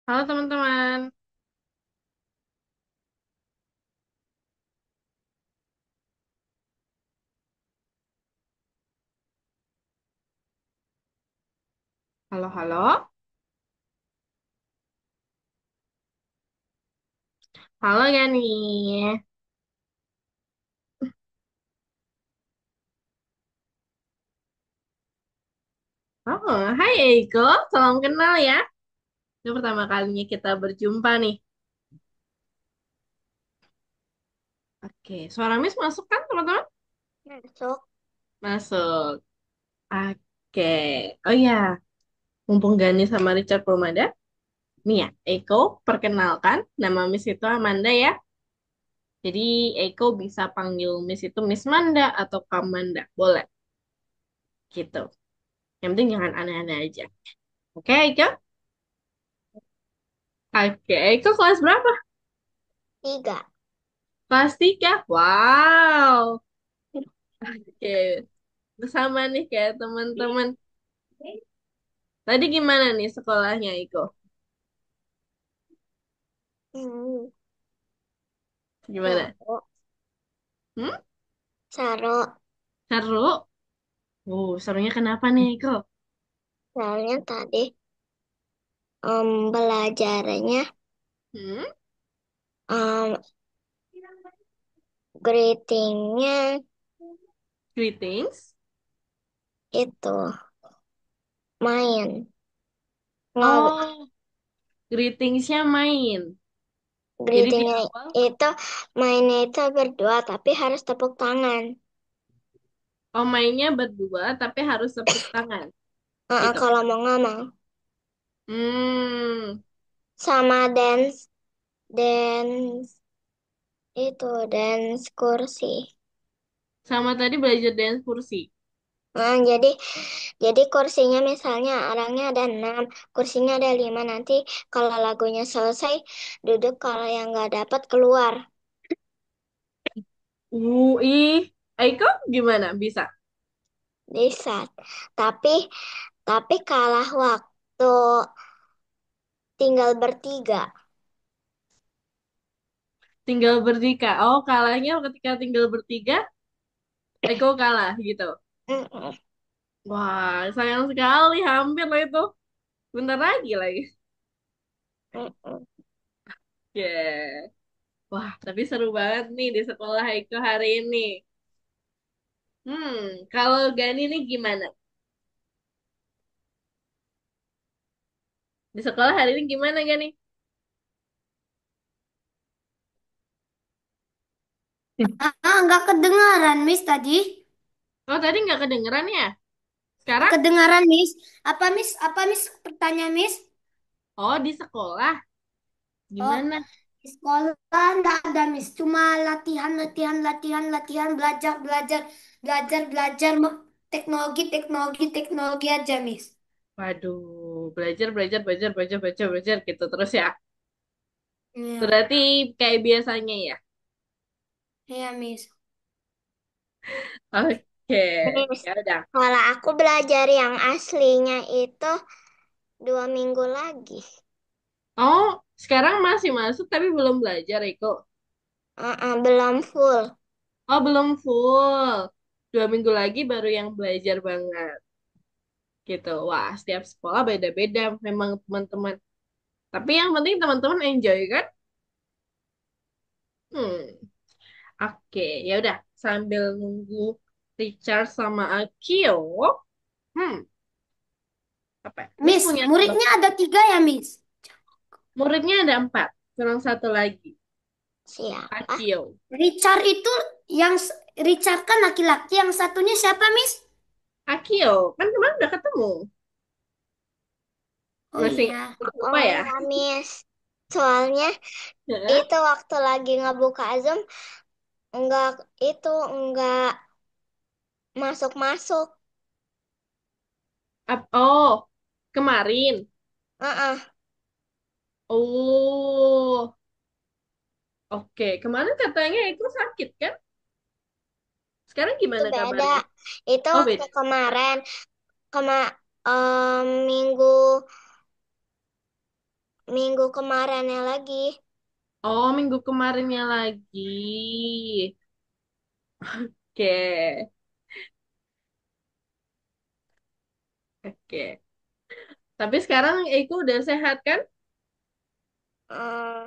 Halo teman-teman. Halo, halo. Halo Gani. Oh, hai Eiko. Salam kenal ya. Ini pertama kalinya kita berjumpa nih. Oke, suara Miss masuk kan teman-teman? Masuk. Masuk. Oke. Oh ya, mumpung Gani sama Richard belum ada. Nih ya, Eiko, perkenalkan. Nama Miss itu Amanda ya. Jadi Eiko bisa panggil Miss itu Miss Manda atau Kamanda. Boleh. Gitu. Yang penting jangan aneh-aneh aja. Oke, Eiko? Oke, Eiko kelas berapa? 3. Kelas 3. Wow. Oke, bersama nih kayak teman-teman. Tadi gimana nih sekolahnya, Iko? Hmm, Gimana? Saro. Hmm? Saro. Seru? Serunya kenapa nih, Iko? Soalnya tadi belajarnya Hmm? em, greetingnya Greetings? itu main. Nggak, Oh, greetingsnya main. Jadi di greetingnya awal, itu mainnya itu berdua tapi harus tepuk tangan. oh mainnya berdua, tapi harus tepuk tangan. Gitu. Kalau mau ngomong Hmm, sama dance itu dance kursi. sama tadi belajar dance kursi. Jadi kursinya misalnya orangnya ada 6, kursinya ada 5. Nanti kalau lagunya selesai, duduk, kalau yang nggak dapat keluar. Ih, Iko gimana? Bisa? Bisa. Tapi tapi kalah waktu tinggal bertiga. Tinggal bertiga. Oh, kalahnya ketika tinggal bertiga, Eko kalah gitu. Mm-mm, Wah, sayang sekali. Hampir lah itu. Bentar lagi. mm-mm. Ya. Wah, tapi seru banget nih di sekolah Eko hari ini. Kalau Gani nih gimana? Di sekolah hari ini gimana Gani? Nggak kedengaran, Miss, tadi. Oh, tadi nggak kedengeran ya? Sekarang? Kedengaran, Miss. Apa, Miss? Apa, Miss? Pertanyaan, Miss? Oh, di sekolah. Oh, Gimana? di sekolah nggak ada, Miss. Cuma latihan, latihan, latihan, latihan, belajar, belajar, belajar, belajar, teknologi, teknologi, teknologi aja, Miss. Waduh, belajar gitu terus ya. Iya, Berarti kayak biasanya ya. iya, Miss. Oke, Miss, ya udah. kalau aku belajar yang aslinya itu 2 minggu lagi. Oh, sekarang masih masuk tapi belum belajar, Iko. Belum full. Oh, belum full. 2 minggu lagi baru yang belajar banget. Gitu. Wah, setiap sekolah beda-beda memang teman-teman. Tapi yang penting teman-teman enjoy kan? Hmm, oke. Ya udah, sambil nunggu Richard sama Akio. Hmm, apa? Ya? Miss Miss, punya tebak. muridnya ada 3 ya, Miss? Muridnya ada 4. Kurang satu lagi. Siapa? Akio. Richard itu yang Richard kan laki-laki, yang satunya siapa, Miss? Akio, kan kemarin udah ketemu. Oh Masih iya. lupa Oh ya? iya, Miss. Soalnya Hah? itu waktu lagi ngebuka Zoom, enggak enggak masuk-masuk. Oh, kemarin. Heeh, Oh, oke. Kemarin katanya itu sakit kan? Sekarang itu gimana beda. kabarnya? Itu Oh, waktu beda. kemarin, kema minggu minggu kemarinnya lagi. Oh, minggu kemarinnya lagi. Oke, oke. Tapi sekarang Eko udah sehat kan? Eh,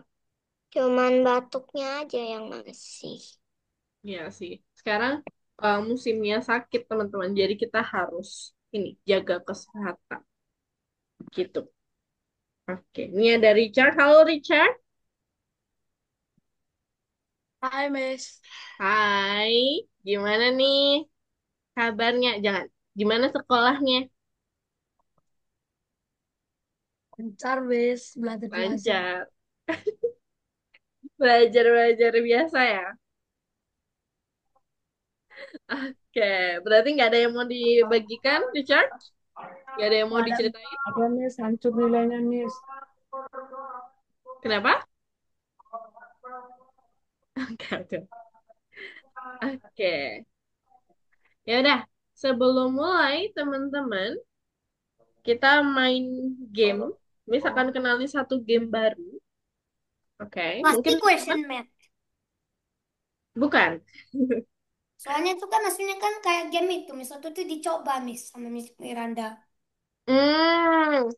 cuman batuknya aja yang masih. Iya sih. Sekarang musimnya sakit teman-teman. Jadi kita harus ini jaga kesehatan gitu. Oke, ini ada Richard. Halo Richard. Hai, Miss. Hai, gimana nih kabarnya? Jangan, gimana sekolahnya? Lancar, Miss. Belajar. Lancar. Belajar-belajar biasa ya? Oke, berarti nggak ada yang mau dibagikan, Richard? Nggak ada yang mau Ada, diceritain? ada, Miss. Hancur nilainya, Miss. Kenapa? Oke, oke. Oke. Ya udah, sebelum mulai teman-teman, kita main game. Misalkan kenali satu game baru. Oke, Pasti mungkin teman-teman question map. bukan. Soalnya itu kan aslinya kan kayak game itu. Miss waktu itu dicoba, Miss, sama Miss Miranda. Hmm,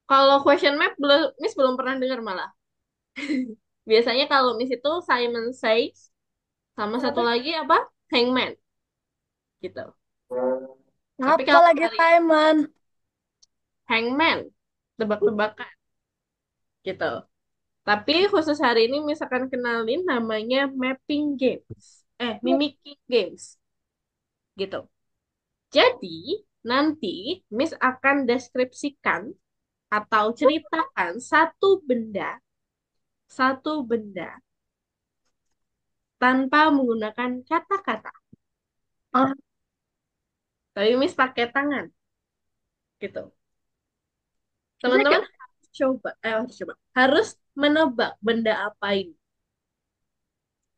kalau question map belum, Miss belum pernah dengar malah. Biasanya kalau Miss itu Simon Says sama satu Kenapa? lagi apa? Hangman gitu. Tapi Apa kalau lagi hari Taiman? Hangman tebak-tebakan gitu. Tapi khusus hari ini misalkan kenalin namanya mapping games. Mimicking games gitu. Jadi nanti Miss akan deskripsikan atau ceritakan satu benda tanpa menggunakan kata-kata. Ah, Tapi Miss pakai tangan gitu. bisa Teman-teman coba. harus menebak benda apa ini.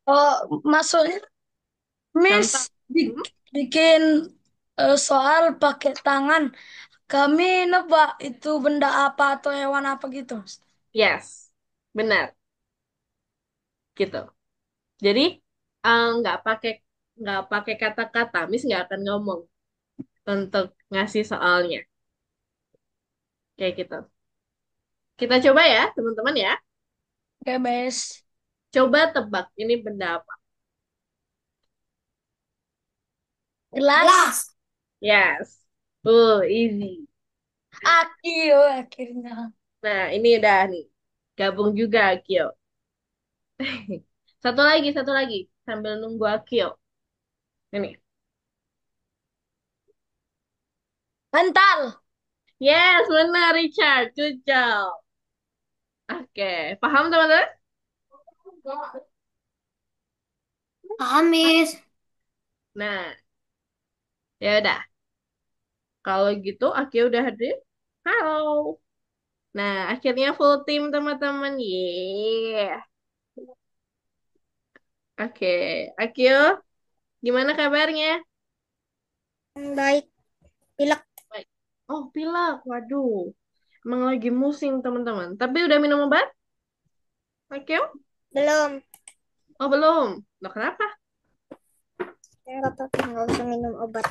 Oh, maksudnya Miss Contoh, hmm, bikin soal pakai tangan. Kami nebak itu benda apa atau hewan apa gitu. yes, benar gitu. Jadi nggak pakai kata-kata, Miss nggak akan ngomong untuk ngasih soalnya kayak gitu. Kita coba ya, teman-teman ya. Oke, Miss. Coba tebak ini benda apa? Gelas. Yes, easy. Aki, oh, akhirnya. Nah, ini udah nih, gabung juga Akio. Satu lagi, sambil nunggu Akio. Ini, Mental. yes, benar Richard, good job. Oke, paham teman-teman? Amis. Nah, ya udah. Kalau gitu, Akio udah hadir. Halo. Nah, akhirnya full team teman-teman. Yeah. Oke, Akio, gimana kabarnya? Baik. Pilek. Baik. Oh, pilek. Waduh, emang lagi musim teman-teman. Tapi udah minum obat, Akio? Belum. Oh, belum. Loh, kenapa? Nggak apa-apa, nggak usah minum obat.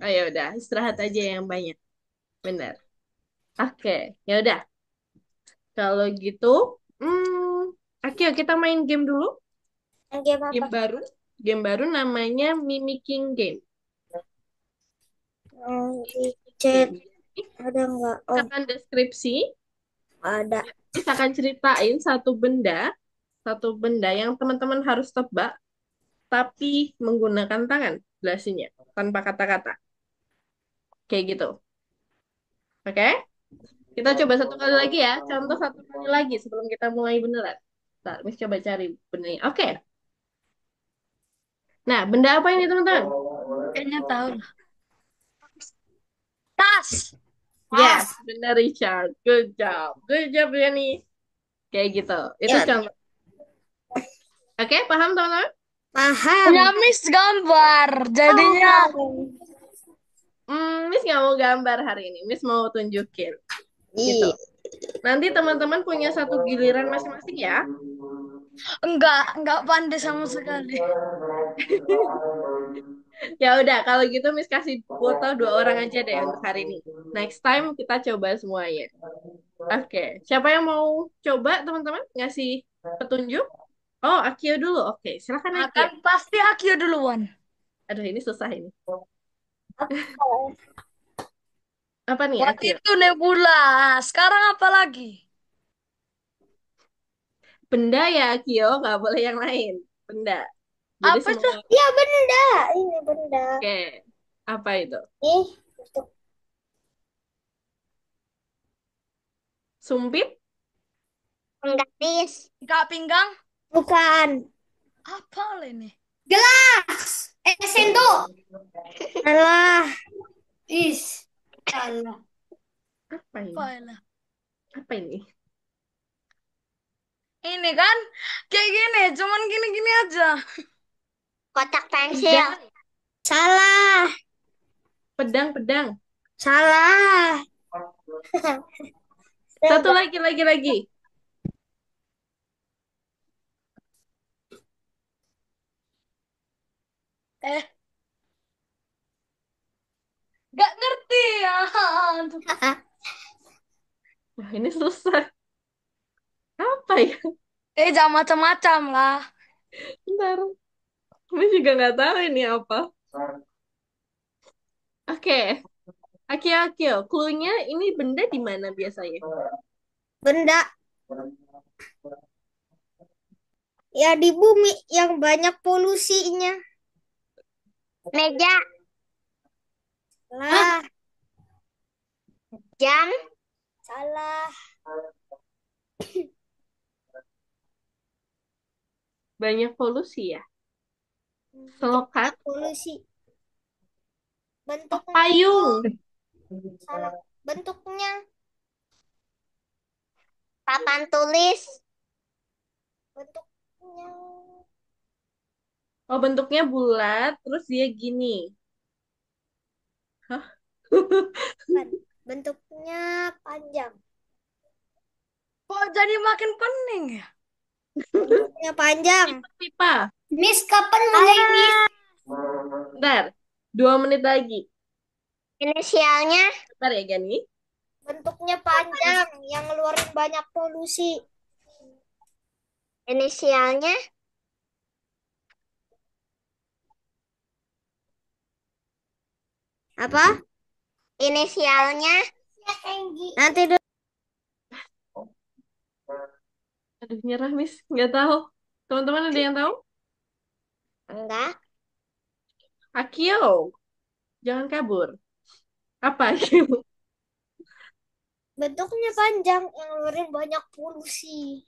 Oh, ya udah, istirahat aja yang banyak. Benar. Oke, ya udah. Kalau gitu, Akio kita main game dulu. Game apa? Game baru. Game baru namanya Mimicking Game. Di chat Game. ada nggak? Oh, Misalkan deskripsi, ada. misalkan ceritain satu benda yang teman-teman harus tebak, tapi menggunakan tangan belasinya, tanpa kata-kata. Kayak gitu. Oke? Kita coba satu kali lagi ya. Contoh satu kali lagi sebelum kita mulai beneran. Ntar, Miss coba cari bendanya. Oke. Nah, benda apa ini teman-teman? Kayaknya tahu. Tas. Yes, Tas. benar Richard. Good job. Good job ya nih. Kayak gitu. Itu Ya, contoh. Oke, paham teman-teman? paham. Ya, Miss gambar. Jadinya Miss nggak mau gambar hari ini. Miss mau tunjukin. Gitu. Ih. Nanti teman-teman punya satu giliran masing-masing ya. Enggak pandai sama sekali. Ya udah, kalau gitu Miss kasih kuota 2 orang aja deh untuk hari ini. Next time kita coba semuanya. Oke, siapa yang mau coba teman-teman ngasih petunjuk? Oh, Akio dulu. Oke, silakan Akio. Akan pasti Akio duluan. Aduh, ini susah ini. Apa? Apa nih Waktu Akio? itu Nebula. Sekarang apa lagi? Benda ya Akio, nggak boleh yang lain. Benda. Jadi Apa itu? semua. Ya benda, ini benda. Oke, apa itu? Nih, untuk Sumpit? penggaris. Ikat pinggang? Bukan. Apa oleh ini? Gelas. Sendok. Alah. Is. Alah. Apa Apa ini? lah? Apa ini? Ini kan kayak gini, cuman gini-gini aja. Kotak pensil. Pedang, Salah. pedang, pedang. Salah. Satu Enggak. lagi. Eh, gak ngerti ya. Aduh. Wah, ini susah. Apa ya? Jangan macam-macam lah. Bentar. Ini juga nggak tahu ini apa. Oke, Akio. Clue-nya ini benda di mana biasanya? Benda ya di bumi yang banyak polusinya. Meja. Lah, jam. Salah. Banyak polusi ya. Yang Selokan? banyak polusi. Oh, Bentuknya itu payung. salah. Bentuknya papan tulis. Bentuknya Oh, bentuknya bulat, terus dia gini. Hah? kan. Bentuknya panjang. Kok jadi makin pening ya? Bentuknya panjang. Pipa. Miss, kapan mulai, Miss? Bentar, 2 menit lagi. Inisialnya Bentar ya, Gani. bentuknya panjang yang ngeluarin banyak polusi. Inisialnya apa? Inisialnya nanti dulu. Aduh, nyerah, Miss. Nggak tahu. Teman-teman ada yang tahu? Enggak. Akio, jangan kabur. Apa, Akio? Bentuknya panjang yang ngeluarin banyak polusi.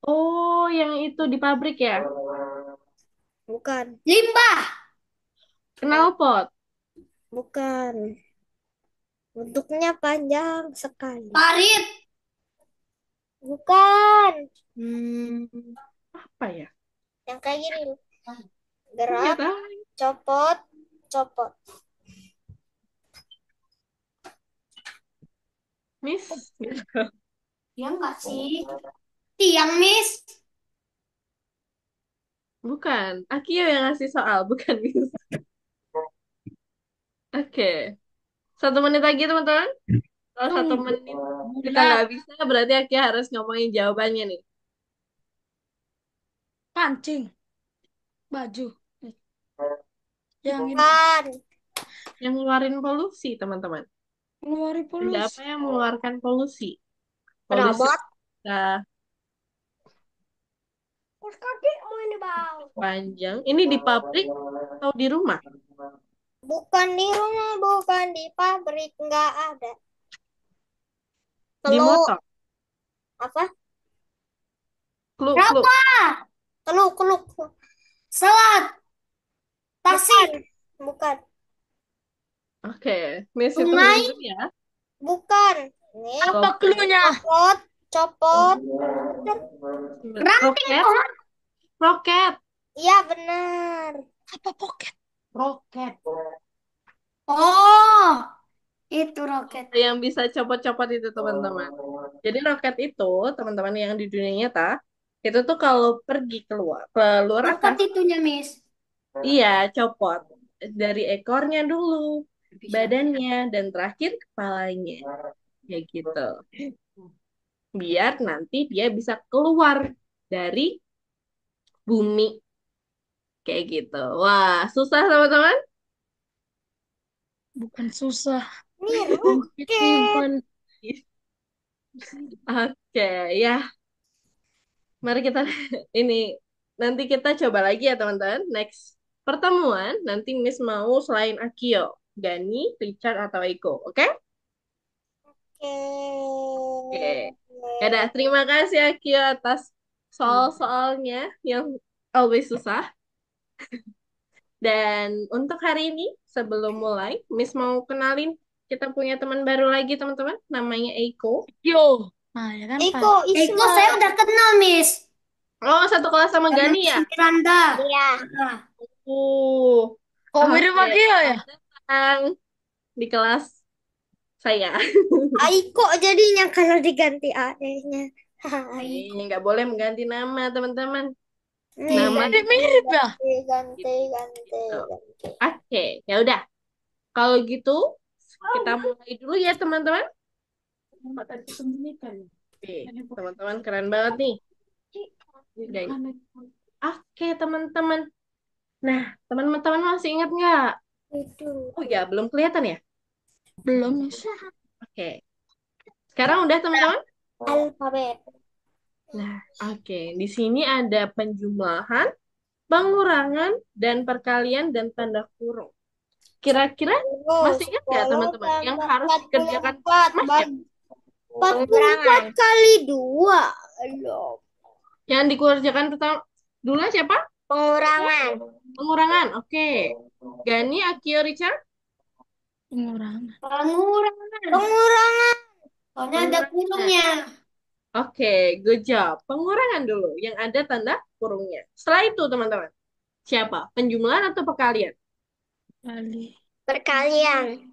Oh, yang itu di pabrik ya? Bukan. Limbah. Knalpot. Bukan. Bentuknya panjang sekali. Parit. Bukan. Apa ya? Yang kayak gini. Nggak Gerak, tahu. copot, copot. Miss? Nggak tahu. Ya enggak sih. Tiang, Miss. Bukan. Akio yang ngasih soal, bukan, Miss. Oke. 1 menit lagi, teman-teman. Kalau satu Tunggu. menit kita Bulat. nggak bisa, berarti Akio harus ngomongin jawabannya nih. Kancing. Baju. Yang ini. Bukan. Yang ngeluarin polusi, teman-teman. Ngeluarin Benda apa polusi. yang mengeluarkan polusi? Polusi Robot. udara Terus kakimu ini, Bang. panjang. Ini di pabrik atau di rumah? Bukan di rumah, bukan di pabrik, nggak ada. Di Telur. motor. Apa? Kluk, kluk. Berapa? Teluk, teluk. Selat. Tasik. Bukan. Oke, Miss hitungin Sungai. dulu ya. Bukan. Nih. Apa cluenya? Copot, copot. Ranting Roket, pohon. roket. Iya, benar. Apa poket? Roket. Oh, Itu roket. Yang bisa copot-copot itu teman-teman. Jadi roket itu teman-teman yang di dunia nyata itu tuh kalau pergi keluar keluar Copot angkasa, itunya, Miss. iya copot dari ekornya dulu, badannya dan terakhir kepalanya kayak gitu. Biar nanti dia bisa keluar dari bumi kayak gitu. Wah, susah teman-teman. Bukan susah. Ini Sedikit roket. simpan. Oke, ya. Mari kita ini nanti kita coba lagi ya teman-teman. Next pertemuan nanti Miss mau selain Akio, Gani, Richard atau Eko. Oke? Oke. Ya udah, terima kasih Akio atas soal-soalnya yang always susah. Dan untuk hari ini sebelum mulai, Miss mau kenalin kita punya teman baru lagi teman-teman, namanya Eiko. Yo. Nah, ya kan, Pak? Eko, saya udah kenal, Miss. Oh, satu kelas sama Sama Gani Miss ya? Miranda. Iya. Nah, Kok mirip Oke. Akio ya? Selamat datang di kelas saya. Aiko jadinya kalau diganti AE-nya. Ini Aiko. nggak boleh mengganti nama teman-teman. Nih, Nama ganti, Mirip-mirip ya? ganti, ganti, ganti, gitu. ganti. Oke, ya udah. Kalau gitu kita mulai dulu ya teman-teman. Oke, teman-teman keren banget nih. Udah. Oke, teman-teman. Nah, teman-teman masih ingat nggak? Itu. Oh ya, belum kelihatan ya? Belum, Miss. Oke. Sekarang udah teman-teman? Alfabet. Nah, oke. Di sini ada penjumlahan, pengurangan, dan perkalian dan tanda kurung. Kira-kira masih ingat nggak 10 teman-teman yang tambah harus dikerjakan 44. Mas ya? 44 kali 2. Aduh. Yang dikerjakan pertama dulu siapa? Pengurangan. Pengurangan. Oke. Gani, Akio, Richard? Pengurangan. Pengurangan. Pengurangan. Soalnya ada Pengurangan. kurungnya. Oke, good job. Pengurangan dulu yang ada tanda kurungnya. Setelah itu teman-teman, siapa? Penjumlahan atau perkalian? Kali. Perkalian.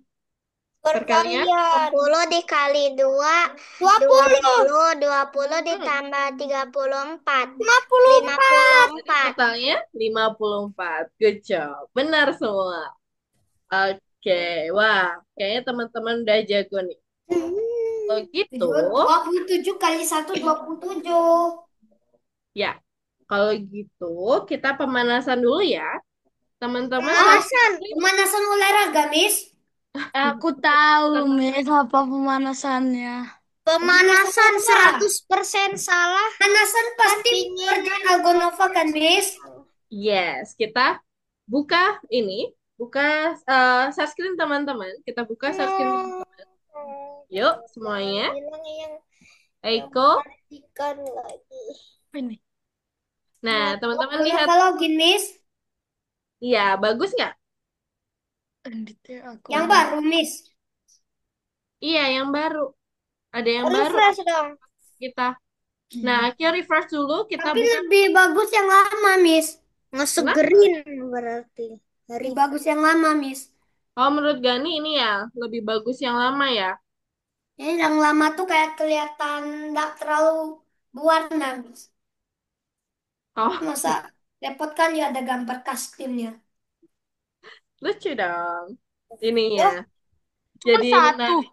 Perkalian? Perkalian. 10 dikali 2, 20. 20 Hmm. ditambah 34. 54. Totalnya 54. Good job. Benar semua. Oke. Wah, kayaknya teman-teman udah jago nih. Kalau gitu, 27 kali 1, 27. ya. Kalau gitu, kita pemanasan dulu ya. Teman-teman harus Pemanasan. Pemanasan olahraga, Miss. Aku tahu, Miss, apa pemanasannya. Pemanasan 100% salah. Pemanasan pasti kerjaan Algonova kan, Miss? yes, kita buka ini, buka share screen teman-teman. Kita buka share screen No. teman-teman. Yuk, Jangan semuanya. bilang yang Eiko. memperhatikan lagi. Apa ini? Nah, teman-teman lihat. Algonova login, Miss. Iya, bagus nggak? Enditnya aku. Yang baru, Miss. Iya, yang baru. Ada yang baru Refresh dong. kita. Nah, Iya. kita refresh dulu. Kita Tapi buka. lebih bagus yang lama, Miss. Kenapa? Ngesegerin berarti. Lebih bagus yang lama, Miss. Oh, menurut Gani ini ya lebih bagus yang lama ya. Ini yang lama tuh kayak kelihatan nggak terlalu berwarna, Miss. Oh, Masa repot kan ya ada gambar kastilnya. lucu dong. Ininya. Oh, Cuma Jadi satu. menarik.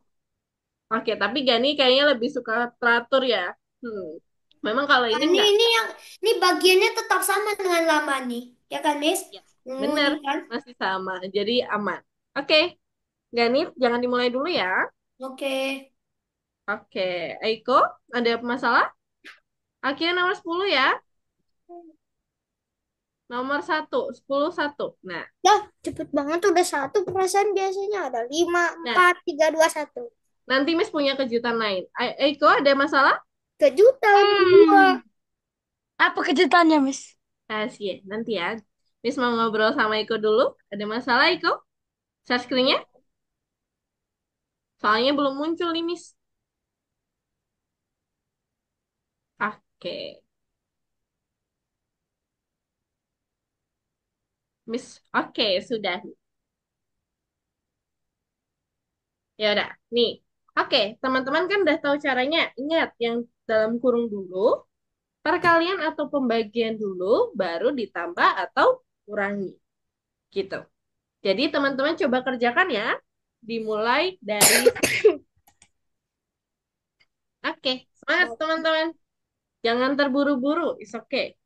Oke, tapi Gani kayaknya lebih suka teratur ya. Hmm. Memang kalau nah, ini ini enggak. ini yang ini bagiannya tetap sama dengan lama nih, ya kan, Miss? Ya, bener. Nguning kan? Masih sama. Jadi aman. Oke, Gani jangan dimulai dulu ya. Oke. Oke, Eiko, ada masalah? Akhirnya nomor 10 ya. Nomor satu, 10 satu. Nah, Dah, cepet banget udah satu. Perasaan biasanya ada 5, nah, 4, 3, 2, 1. nanti Miss punya kejutan lain. Eiko, ada masalah? Kejutan kedua. Hmm. Apa kejutannya, Miss? Rahasia. Nanti ya. Miss mau ngobrol sama Iko dulu. Ada masalah, Iko? Share screen-nya? Soalnya belum muncul nih, Miss. Oke. Miss, oke, sudah. Ya udah, nih. Oke, teman-teman kan udah tahu caranya. Ingat, yang dalam kurung dulu, perkalian atau pembagian dulu, baru ditambah atau kurangi. Gitu. Jadi teman-teman coba kerjakan ya. Dimulai dari... Oke, semangat teman-teman. Jangan terburu-buru, it's okay.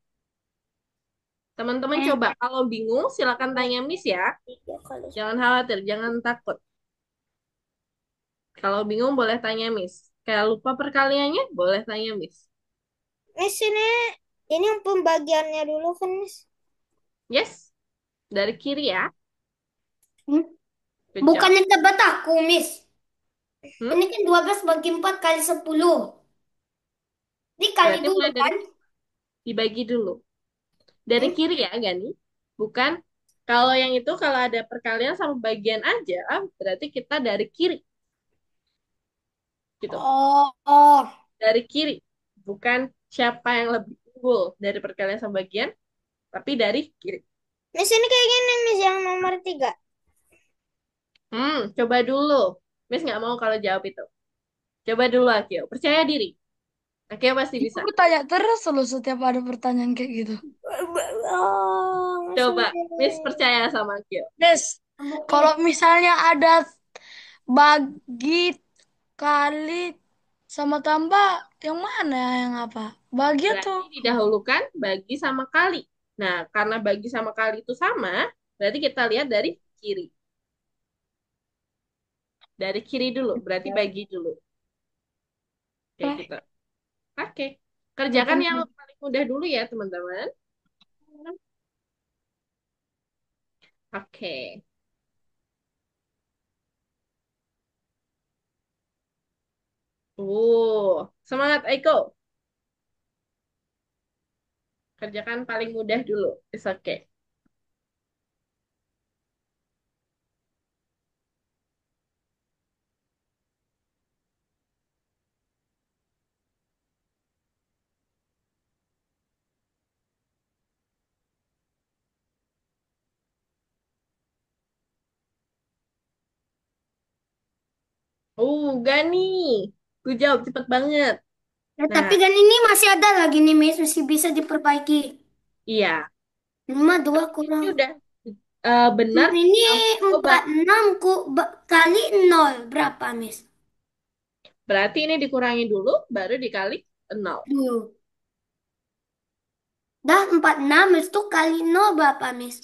Teman-teman coba, kalau bingung silakan tanya Miss ya. Tiga kali Jangan khawatir, jangan takut. Kalau bingung boleh tanya Miss. Kayak lupa perkaliannya, boleh tanya Miss. Miss ini yang pembagiannya dulu kan Miss? Yes, dari kiri ya. Hmm? Good job. Bukannya tebak aku Miss. Hmm? Ini kan 12 bagi 4 kali 10. Dikali Berarti dulu mulai dari kan? dibagi dulu. Dari Hmm? kiri ya, Gani. Bukan. Kalau yang itu, kalau ada perkalian sama bagian aja, berarti kita dari kiri. Gitu. Oh, oh. Dari kiri. Bukan siapa yang lebih unggul dari perkalian sama bagian, tapi dari kiri. Miss ini kayak gini Miss yang nomor 3. Coba dulu. Miss nggak mau kalau jawab itu. Coba dulu, Akio. Percaya diri. Akio pasti bisa. Aku tanya terus loh setiap ada pertanyaan kayak gitu. Oh, Miss Coba. Miss ini. percaya sama Akio. Des, Oke. kalau misalnya ada bagi kali sama tambah, yang mana yang apa? Bagi atau Berarti didahulukan bagi sama kali. Nah, karena bagi sama kali itu sama, berarti kita lihat dari kiri. Dari kiri dulu, berarti bagi dulu. Kayak eh, gitu. Oke. Kerjakan yang bukan paling mudah dulu ya, teman-teman. Oke. Semangat Aiko. Kerjakan paling mudah dulu. It's okay. Gani. Gue jawab cepet banget. Ya, Nah, tapi kan ini masih ada lagi nih, Miss. Masih bisa diperbaiki. iya. 5 2 Ini kurang. udah benar. Ini Coba. 46 kali 0. Berapa, Miss? Berarti ini dikurangi dulu, baru dikali 0. Dulu. Dah 46 itu kali 0 berapa, Miss?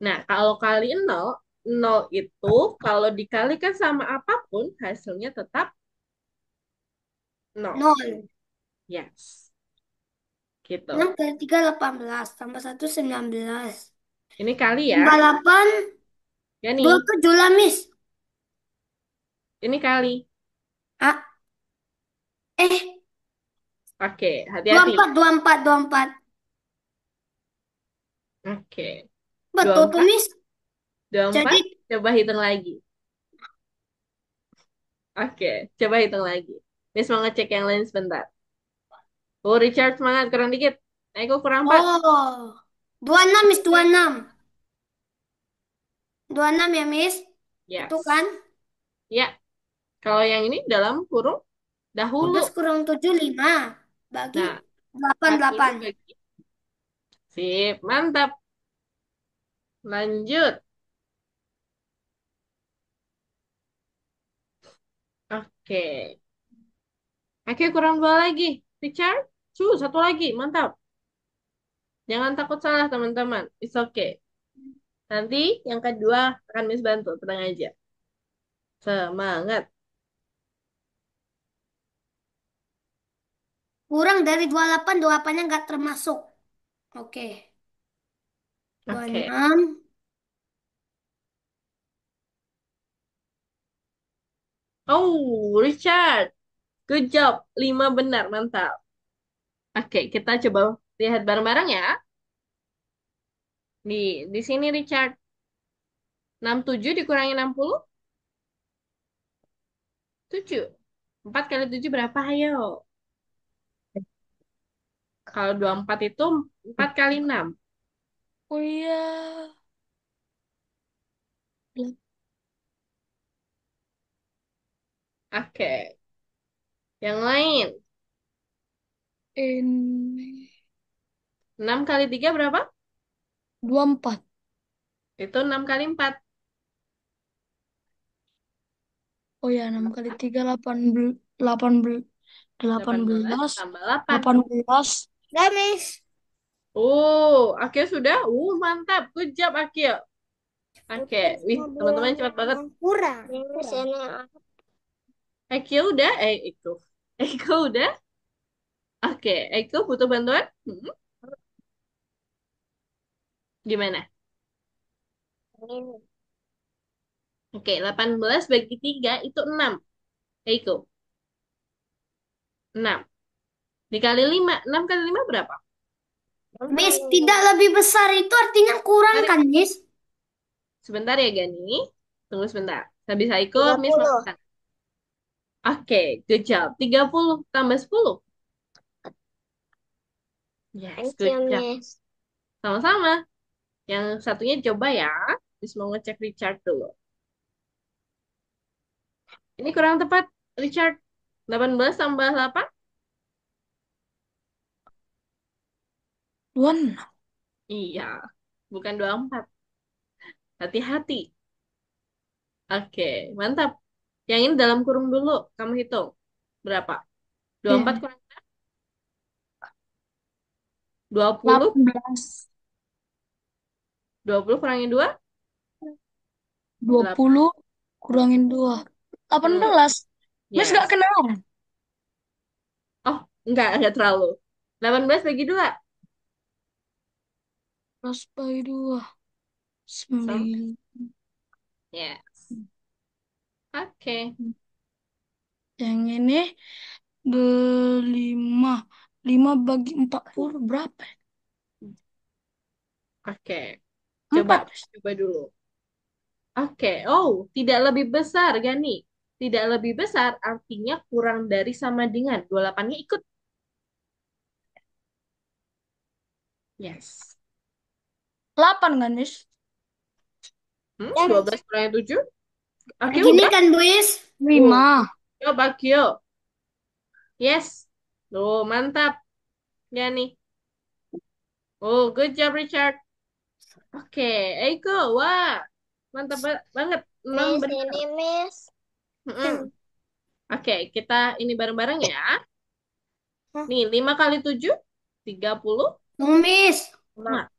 Nah, kalau kali 0, 0 itu kalau dikalikan sama apapun, hasilnya tetap 0. 0. Yes, 6 gitu. kali 3 18. Tambah 1 19. Ini kali ya. Tambah 8 Ya nih, 27 lah, Miss. ini kali. Ah, eh, Oke, dua hati-hati. empat 24 24. Oke, Betul tuh, 24, Miss. Jadi 24. Coba hitung lagi. Oke, coba hitung lagi. Miss mau ngecek yang lain sebentar. Richard semangat, kurang dikit. Eko kurang 4. oh, 26 Miss, Oke. 26. 26 ya, Miss. Itu kan? Yes. Ya, kalau yang ini dalam kurung dahulu. 12 kurang 7 5. Bagi Nah, 8 dahulu 8. bagi. Sip, mantap. Lanjut. Oke. Oke, kurang 2 lagi. Richard, satu lagi. Mantap. Jangan takut salah, teman-teman. It's okay. Nanti yang kedua akan Miss bantu. Tenang aja. Semangat. Kurang dari 28, 28-nya nggak termasuk. Oke. Oke. 26. Richard. Good job. 5 benar. Mantap. Oke, kita coba lihat bareng-bareng ya. Di sini Richard. 67 dikurangi 60. 7. 4 kali 7 berapa? Ayo. Kalau 24 itu 4 kali 6. oh iya. Oke. Yang lain. Ini 6 kali 3 berapa? 24. Itu 6 kali 4. Oh ya, 6 kali 3 delapan delapan 18 belas tambah 8. 18. Dah, Miss. Oh, Akio sudah? Mantap. Good job, Akio. Oke. Wih, teman-teman cepat banget. Kurang. Miss, ini Akio udah? Eko. Eko udah? Oke. Eko butuh bantuan? Gimana? Oke, 18 bagi 3 itu 6. Eko, 6. Dikali 5. 6 kali 5 berapa? Miss, tidak lebih besar itu artinya kurang Sebentar, kan, Miss? sebentar ya, Gani. Tunggu sebentar. Habis Aiko, Miss 30. makan. Oke, good job. 30 tambah 10. Yes, Thank good you, job. Miss. Sama-sama. Yang satunya coba ya. Miss mau ngecek Richard dulu. Ini kurang tepat, Richard. 18 tambah 8? 26. Iya, bukan 24. Hati-hati. Oke, mantap. Yang ini dalam kurung dulu. Kamu hitung. Berapa? 24 Ya, kurang 20. 18. 20 kurangi 2? 8. 20 kurangin 2. Hmm, 18. Miss gak yes. kenal. Oh, enggak terlalu. 18 bagi 2. Plus bagi 2. Sama. 9. Yes. Oke. Yang ini 5. 5 bagi 40 berapa ya? Oke. Coba, 4. coba dulu. Oke. Oh, tidak lebih besar, Gani. Tidak lebih besar artinya kurang dari sama dengan. 28-nya ikut. Yes. 8 kan, Miss? Dan 12 kurangi 7? Oke, gini udah. kan, Miss? Oh, 5. coba Kyo. Yes. Tuh, mantap. Gani. Oh, good job, Richard. Oke, Eiko. Wah, mantap banget. 6 Miss, benar. ini, Miss. Mm-mm. Oke, kita ini bareng-bareng ya. Hah? Nih, 5 kali 7, 35. Tunggu, Miss. Nah,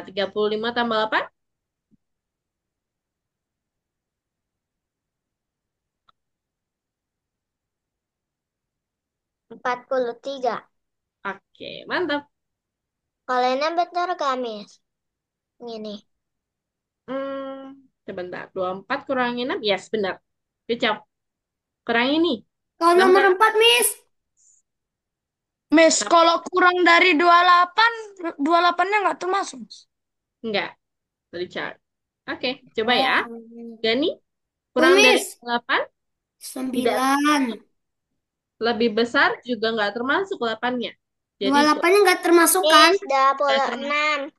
35 tambah 8. 43. Oke, mantap. Kalian benar gak, Miss? Ini. Sebentar. 24 kurangi 6. Yes, benar. Good job. Kurangi nih. Kalau 6 nomor kali 4, Miss. Miss, tambah. kalau kurang dari 28, 28-nya nggak termasuk. Enggak, Richard. Oke, coba ya. Oh. Gani, Tuh, kurang dari Miss. 8 tidak 9. lebih besar juga nggak termasuk 8-nya. Jadi 28-nya nggak termasuk kan? Miss, 26.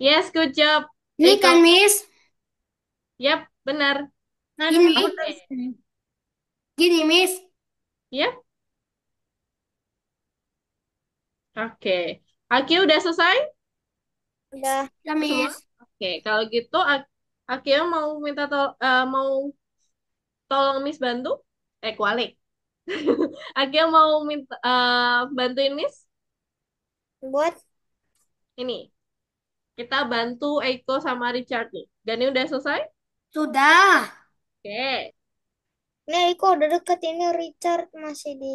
Yes, good job. Ini Eiko. kan, Miss. Yap, benar. Gini. Oke. Gini, Miss. Yap, oke. Aki udah selesai Udah. Ya, semua? Miss. Oke, kalau gitu Aki mau mau tolong Miss bantu? Kualik. Aki mau minta bantuin Miss? Buat. Ini, kita bantu Eiko sama Richard nih. Gani udah selesai? Sudah. Oke. Nih, kok udah deket ini Richard masih di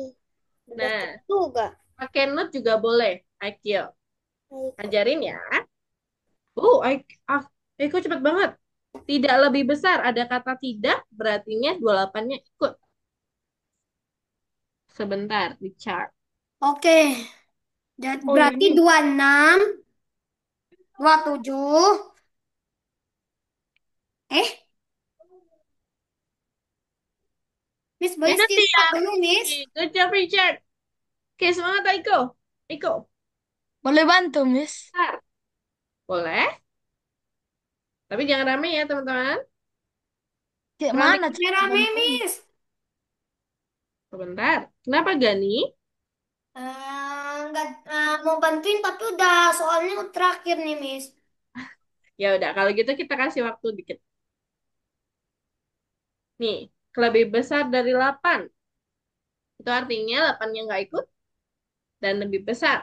deket Nah, juga. pakai note juga boleh, Aikyo. Iko. Ajarin ya. Eiko cepet banget. Tidak lebih besar, ada kata tidak, berartinya 28-nya ikut. Sebentar, Richard. Oke. Oh Berarti ini. 26, 27. Eh, Miss boleh Itu stop tidak. dulu, Miss. Good job, Richard. Oke, semangat, Eiko. Eiko, Boleh bantu, Miss? bentar. Boleh, tapi jangan rame ya, teman-teman. Kayak mana cara Rame-rame, bantuin? Miss. Sebentar. Kenapa Gani? Nggak mau bantuin tapi udah soalnya terakhir nih, Miss. Ya udah, kalau gitu kita kasih waktu dikit. Nih, lebih besar dari 8. Itu artinya 8 yang nggak ikut dan lebih besar.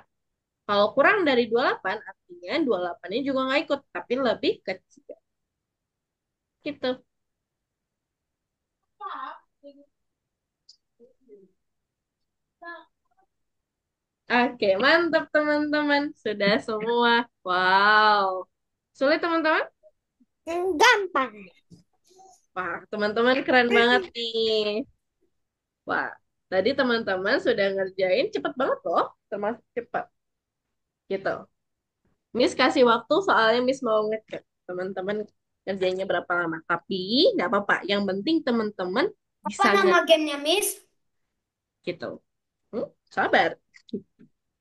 Kalau kurang dari 28, artinya 28-nya juga nggak ikut, tapi lebih kecil. Gitu. Oke, mantap teman-teman. Sudah semua. Wow. Sulit teman-teman? Gampang. Wah, teman-teman keren banget nih. Wah, tadi teman-teman sudah ngerjain cepet banget loh. Termasuk cepat. Gitu. Miss kasih waktu soalnya Miss mau ngecek teman-teman kerjanya berapa lama. Tapi nggak apa-apa. Yang penting teman-teman Apa bisa nama ngerti gamenya, Miss? gitu. Sabar.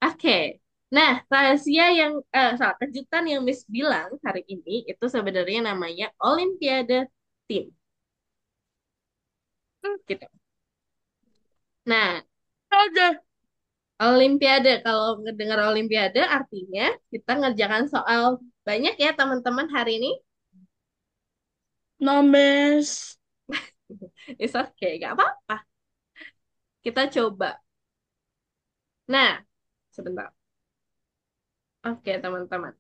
Oke. Nah, salah kejutan yang Miss bilang hari ini itu sebenarnya namanya Olimpiade Tim. Gitu. Nah, Aja. Olimpiade kalau dengar Olimpiade artinya kita ngerjakan soal banyak ya teman-teman hari ini. Nomes. It's okay, gak apa-apa. Kita coba. Nah, sebentar. Oke, teman-teman.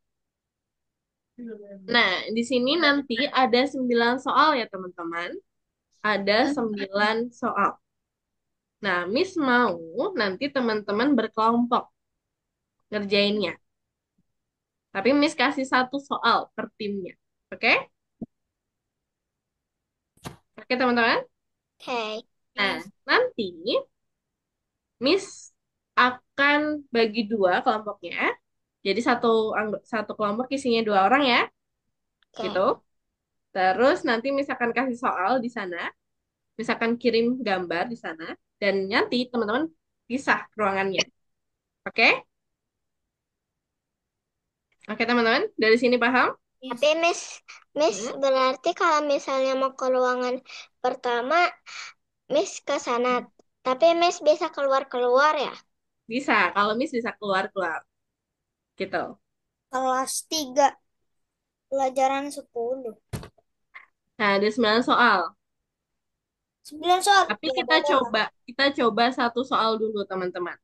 Nah, di sini nanti ada 9 soal ya, teman-teman. Ada 9 soal. Nah, Miss mau nanti teman-teman berkelompok ngerjainnya. Tapi Miss kasih satu soal per timnya. Oke? Oke, teman-teman? Oke. Nah, nanti Miss akan bagi dua kelompoknya. Jadi satu kelompok isinya 2 orang ya, gitu. Oke. Terus nanti Miss akan kasih soal di sana. Miss akan kirim gambar di sana. Dan nanti teman-teman pisah ruangannya. Oke? Oke, teman-teman? Dari sini paham? Tapi Miss Hmm? berarti kalau misalnya mau ke ruangan pertama, Miss ke sana. Tapi Miss bisa keluar-keluar ya? Bisa. Kalau Miss bisa keluar-keluar. Gitu. Kelas 3 pelajaran 10. Nah, ada 9 soal. 9 soal. Tapi Ya kita boleh lah. coba satu soal dulu, teman-teman.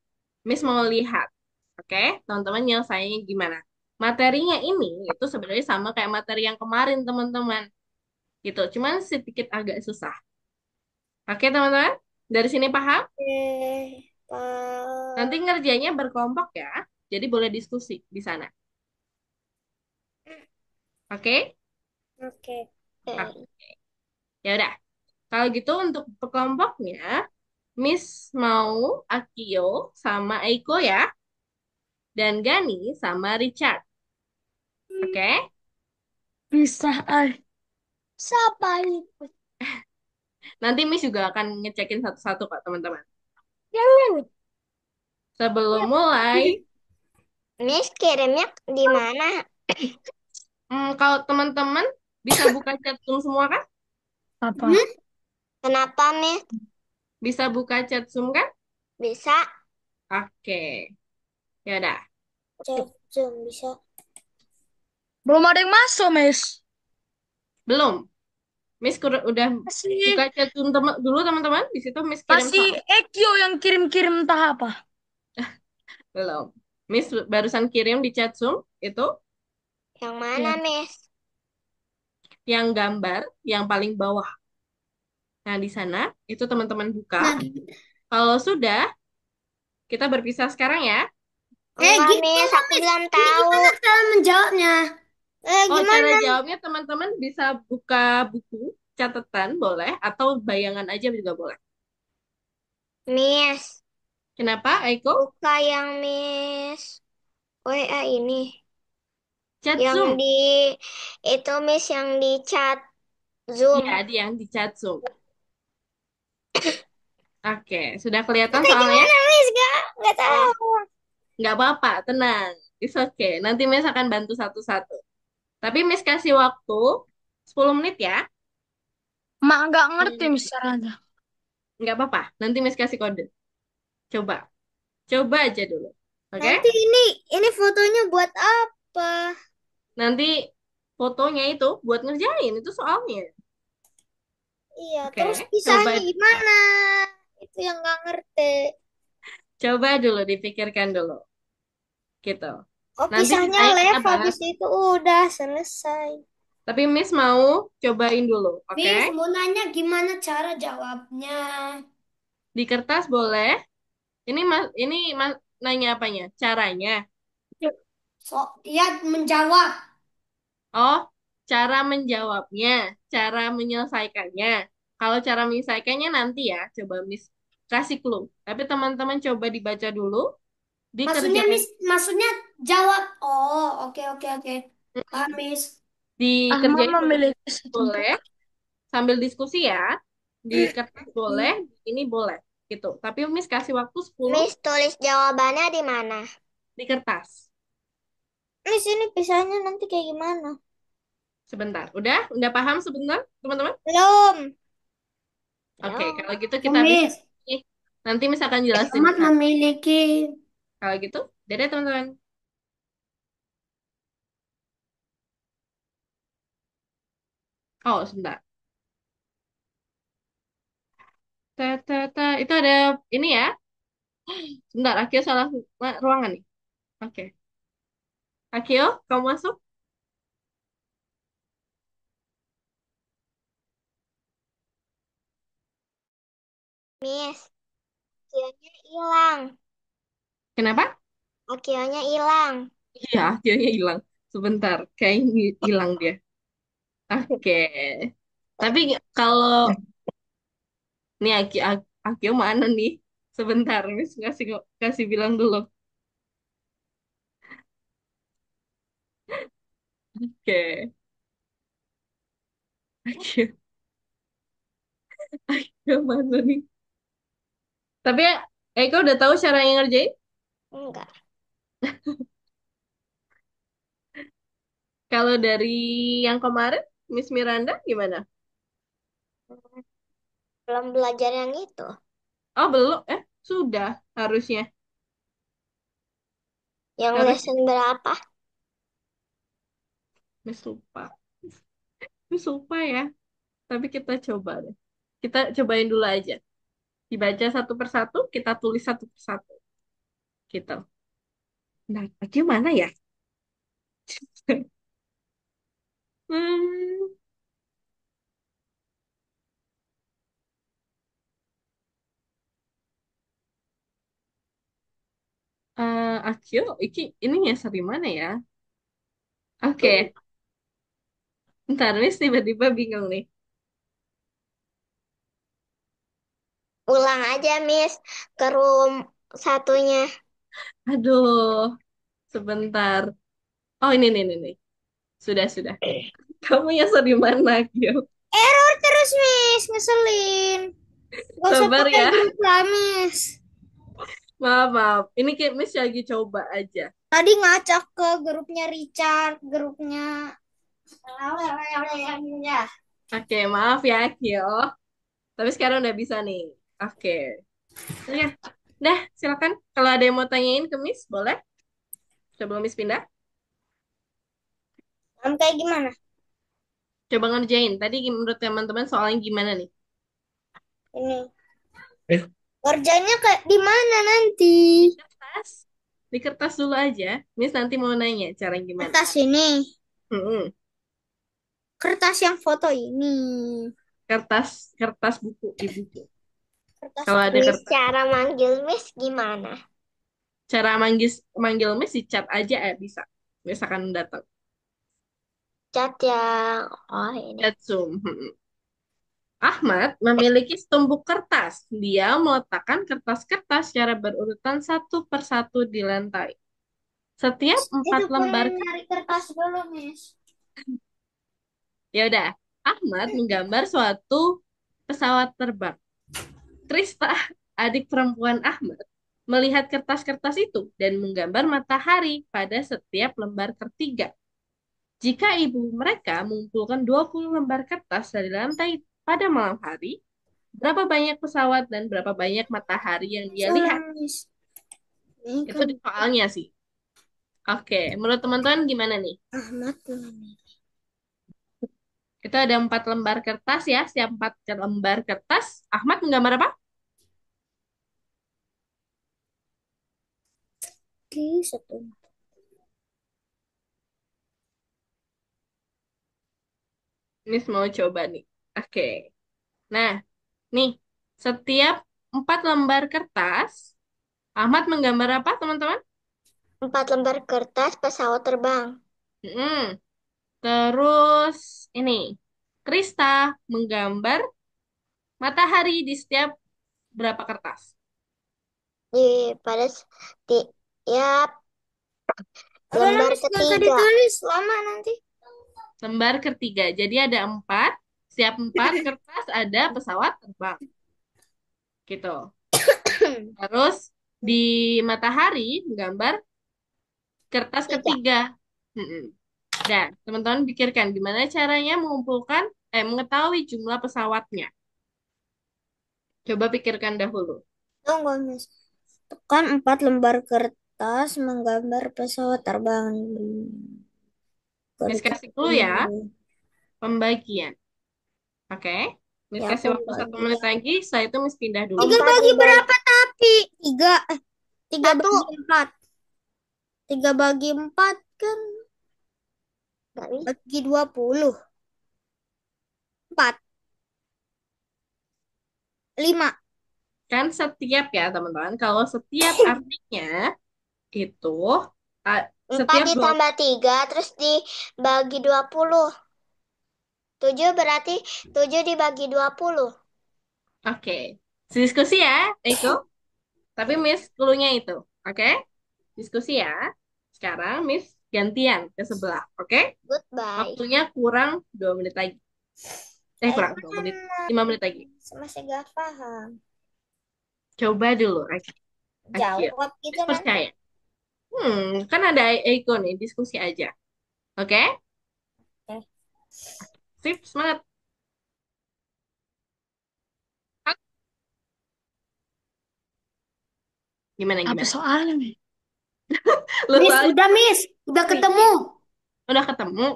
Miss mau lihat. Oke, teman-teman nyelesainnya gimana? Materinya ini itu sebenarnya sama kayak materi yang kemarin, teman-teman. Gitu. Cuman sedikit agak susah. Oke, teman-teman? Dari sini paham? Nanti Pak. ngerjainnya berkelompok ya. Jadi boleh diskusi di sana. Oke? Oke. Oke. Ya udah. Kalau gitu untuk kelompoknya, Miss mau Akio sama Eiko ya, dan Gani sama Richard. Oke? Bisa, ay. Siapa itu? Nanti Miss juga akan ngecekin satu-satu kok, teman-teman. Jangan. Sebelum mulai, Miss kirimnya di mana? kalau teman-teman bisa buka chat Zoom semua kan? Apa? Kenapa, Miss? Bisa buka chat Zoom kan? Bisa. Oke. Ya udah. Chat Zoom bisa. Belum ada yang masuk, Mes. Belum. Miss udah buka Masih, chat Zoom dulu teman-teman. Di situ Miss kirim masih soal. Ekyo yang kirim-kirim entah apa. Belum. Miss barusan kirim di chat Zoom itu Yang mana, Ya. Miss? yang gambar yang paling bawah. Nah, di sana itu teman-teman buka. Nah, Kalau sudah, kita berpisah sekarang ya. Enggak, Miss, aku belum ini tahu. Gimana cara menjawabnya? Oh, cara Gimana? jawabnya teman-teman bisa buka buku, catatan boleh, atau bayangan aja juga boleh. Miss, Kenapa, Aiko? buka yang Miss WA ini. Chat Yang Zoom. di itu Miss yang di chat Zoom. Iya, di yang di chat Zoom. Oke, sudah kelihatan Oke, soalnya? gimana Miss? Nggak tahu. Nggak apa-apa, tenang. It's okay. Nanti Miss akan bantu satu-satu. Tapi Miss kasih waktu 10 menit ya. Mak nggak ngerti Hmm, Miss caranya. nggak apa-apa. Nanti Miss kasih kode. Coba. Coba aja dulu. Oke? Nanti ini fotonya buat apa? Nanti fotonya itu buat ngerjain. Itu soalnya. Iya, terus Oke? pisahnya Coba. gimana? Itu yang nggak ngerti. Coba dulu dipikirkan dulu. Gitu. Oh, Nanti pisahnya sisanya kita left bahas. habis itu udah selesai. Tapi Miss mau cobain dulu. Oke? Miss, mau nanya gimana cara jawabnya? Di kertas boleh. Ini mas nanya apanya? Caranya. So, ya menjawab. Oh, cara menjawabnya, cara menyelesaikannya. Kalau cara menyelesaikannya nanti ya, coba Miss kasih clue. Tapi teman-teman coba dibaca dulu, Maksudnya dikerjain, Miss, maksudnya jawab. Oh, oke oke oke. Paham, Miss. Ahmad dikerjain dulu memiliki setumpuk. boleh, sambil diskusi ya. Di kertas boleh, di ini boleh. Gitu. Tapi Miss kasih waktu 10 Miss, tulis jawabannya di mana? di kertas. Miss, ini pisahnya nanti kayak gimana? Sebentar. Udah paham sebentar, teman-teman? Belum. Oke, Belum. kalau gitu Oh, kita bisa. Miss, Nanti Miss akan jelasin Ahmad gimana. memiliki. Kalau gitu, dadah teman-teman. Oh, sebentar. Itu ada ini ya. Sebentar, Akio salah ruangan nih. Oke. Akio, kamu masuk? Miss, akionya hilang. Kenapa? Akionya hilang. Iya, Akionya hilang. Sebentar, kayaknya hilang dia. Oke. Tapi kalau nih Akio mana nih? Sebentar, Miss kasih bilang dulu. Oke. Akio, Akio mana nih? Tapi Eko udah tahu cara yang ngerjain? Enggak. Kalau dari yang kemarin, Miss Miranda gimana? Belum belajar yang itu. Oh, belum. Sudah harusnya. Yang Harus lesson berapa? Miss lupa. Miss lupa ya. Tapi kita coba deh. Kita cobain dulu aja. Dibaca satu persatu, kita tulis satu persatu. Gitu. Nah, gimana ya? Hmm, Akio, ini nyasar di mana ya? Oke, ntar Miss tiba-tiba bingung nih. Ulang aja, Miss, ke room satunya. Aduh, sebentar. Oh, ini. Sudah. Kamu nyasar di mana, Akio? Error terus, Miss. Ngeselin. Gak usah Sabar pakai ya. grup lah, Miss. Maaf. Ini kayak Miss lagi coba aja. Tadi ngacak ke grupnya Richard, grupnya... Ya. Oke, maaf ya, Akio. Tapi sekarang udah bisa nih. Oke. Oke. Dah, silakan. Kalau ada yang mau tanyain ke Miss, boleh. Sebelum Miss pindah. Kayak gimana? Coba ngerjain. Tadi menurut teman-teman soalnya gimana nih? Ini. Kerjanya kayak di mana nanti? Di kertas. Di kertas dulu aja. Miss nanti mau nanya cara gimana. Kertas ini. Mm-mm. Kertas yang foto ini. Kertas, kertas buku di buku. Kertas Kalau ada Miss, kertas. cara manggil Miss gimana? Cara manggil manggil Miss di chat aja bisa. Miss akan datang. Cat yang... Oh, ini. Chat Zoom. Ahmad memiliki setumpuk kertas. Dia meletakkan kertas-kertas secara berurutan satu persatu di lantai. Setiap Itu empat pun lembar nyari kertas dulu, Miss. Ya udah, Ahmad menggambar suatu pesawat terbang. Krista, adik perempuan Ahmad, melihat kertas-kertas itu dan menggambar matahari pada setiap lembar ketiga. Jika ibu mereka mengumpulkan 20 lembar kertas dari lantai pada malam hari, berapa banyak pesawat dan berapa banyak matahari yang dia lihat? Salah, Miss. Ini Itu kan di soalnya sih. Oke, menurut teman-teman gimana nih? Ahmad Lani. Itu ada 4 lembar kertas ya. Setiap 4 lembar kertas, Ahmad menggambar apa? Oke, satu. Miss mau coba nih. Oke. Nah, nih. Setiap 4 lembar kertas, Ahmad menggambar apa, teman-teman? 4 lembar kertas pesawat terbang. Mm-mm. Terus, ini. Krista menggambar matahari di setiap berapa kertas? Di pada tiap lembar Miss, nggak usah ketiga. ditulis lama nanti. Lembar ketiga. Jadi ada 4. Setiap 4 kertas ada pesawat terbang. Gitu. Terus di matahari menggambar kertas Tiga. ketiga. Mm-mm. Dan teman-teman pikirkan gimana caranya mengetahui jumlah pesawatnya. Coba pikirkan dahulu. Tunggu, Miss. Tekan 4 lembar kertas menggambar pesawat terbang. Miss Kertas kasih dulu ya pembagian. Oke? Miss ya kasih waktu 1 menit pembagian. lagi. Setelah itu Miss pindah dulu. Tiga bagi berapa tapi? Tiga. Tiga Satu. bagi empat. 3 bagi 4 kan bagi 20. 4. 5. Kan setiap ya teman-teman. Kalau setiap artinya itu ah, 4 setiap dua. ditambah 3 terus dibagi 20. 7 berarti 7 dibagi 20. Oke. Diskusi ya, Eko. Tapi Miss clue-nya itu. Oke? Diskusi ya. Sekarang Miss gantian ke sebelah. Oke? Goodbye. Waktunya kurang 2 menit lagi. Saya Kurang 2 menit. mana? 5 menit lagi. Masih gak paham. Coba dulu. Oke. Ayo. Jawab gitu Miss nanti. percaya. Kan ada Eko nih. Diskusi aja. Oke? Eh, Sip, semangat. Gimana, Apa gimana? soalnya, Mi? Lu Miss, soalnya udah Miss, udah ketemu. tricky. Udah ketemu.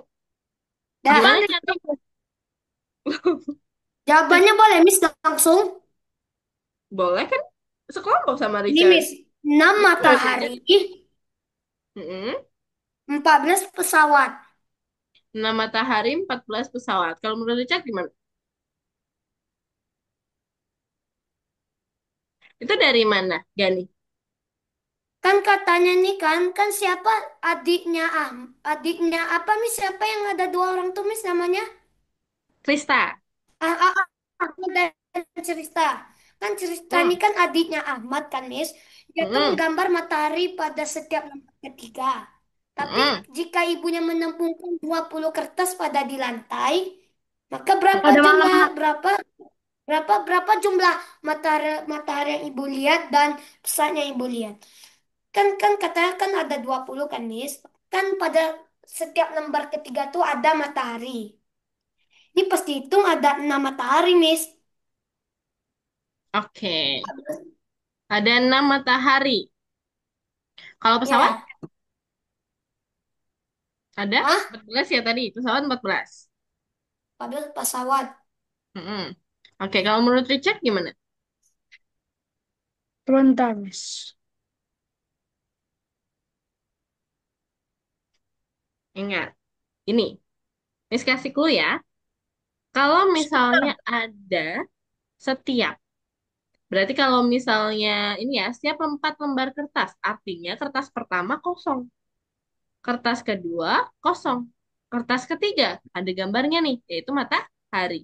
Dah, Gimana cara? jawabannya boleh Miss langsung. Boleh kan? Sekelompok sama Ini Richard. Miss, 6 Miss udah matahari, Richard. 14 pesawat. 6 matahari, 14 pesawat. Kalau menurut Richard gimana? Itu dari mana, Gani? Kan katanya nih kan siapa adiknya adiknya apa Miss? Siapa yang ada 2 orang tuh Miss namanya? Krista. Ah, ah, Ahmad dan cerita. Kan cerita ini Hmm. kan adiknya Ahmad kan, Miss. Dia tuh Hmm. menggambar matahari pada setiap lembar ketiga. Tapi Hmm. jika ibunya menempungkan 20 kertas pada di lantai, maka berapa Pada jumlah malam. berapa berapa berapa jumlah matahari matahari yang ibu lihat dan pesatnya yang ibu lihat. Kan katanya kan ada 20 kan, Miss. Kan pada setiap lembar ketiga tuh ada matahari. Ini pasti hitung ada 6 matahari, Miss. Oke. Ada 6 matahari. Kalau pesawat Ya, ada ah, 14 ya tadi. Pesawat 14. pada pesawat. Hmm. Oke, kalau menurut Richard gimana? Sebentar, Miss. Ingat, ini. Miss kasih clue ya. Kalau misalnya ada setiap. Berarti kalau misalnya ini ya, setiap 4 lembar kertas. Artinya kertas pertama kosong. Kertas kedua kosong. Kertas ketiga ada gambarnya nih, yaitu matahari.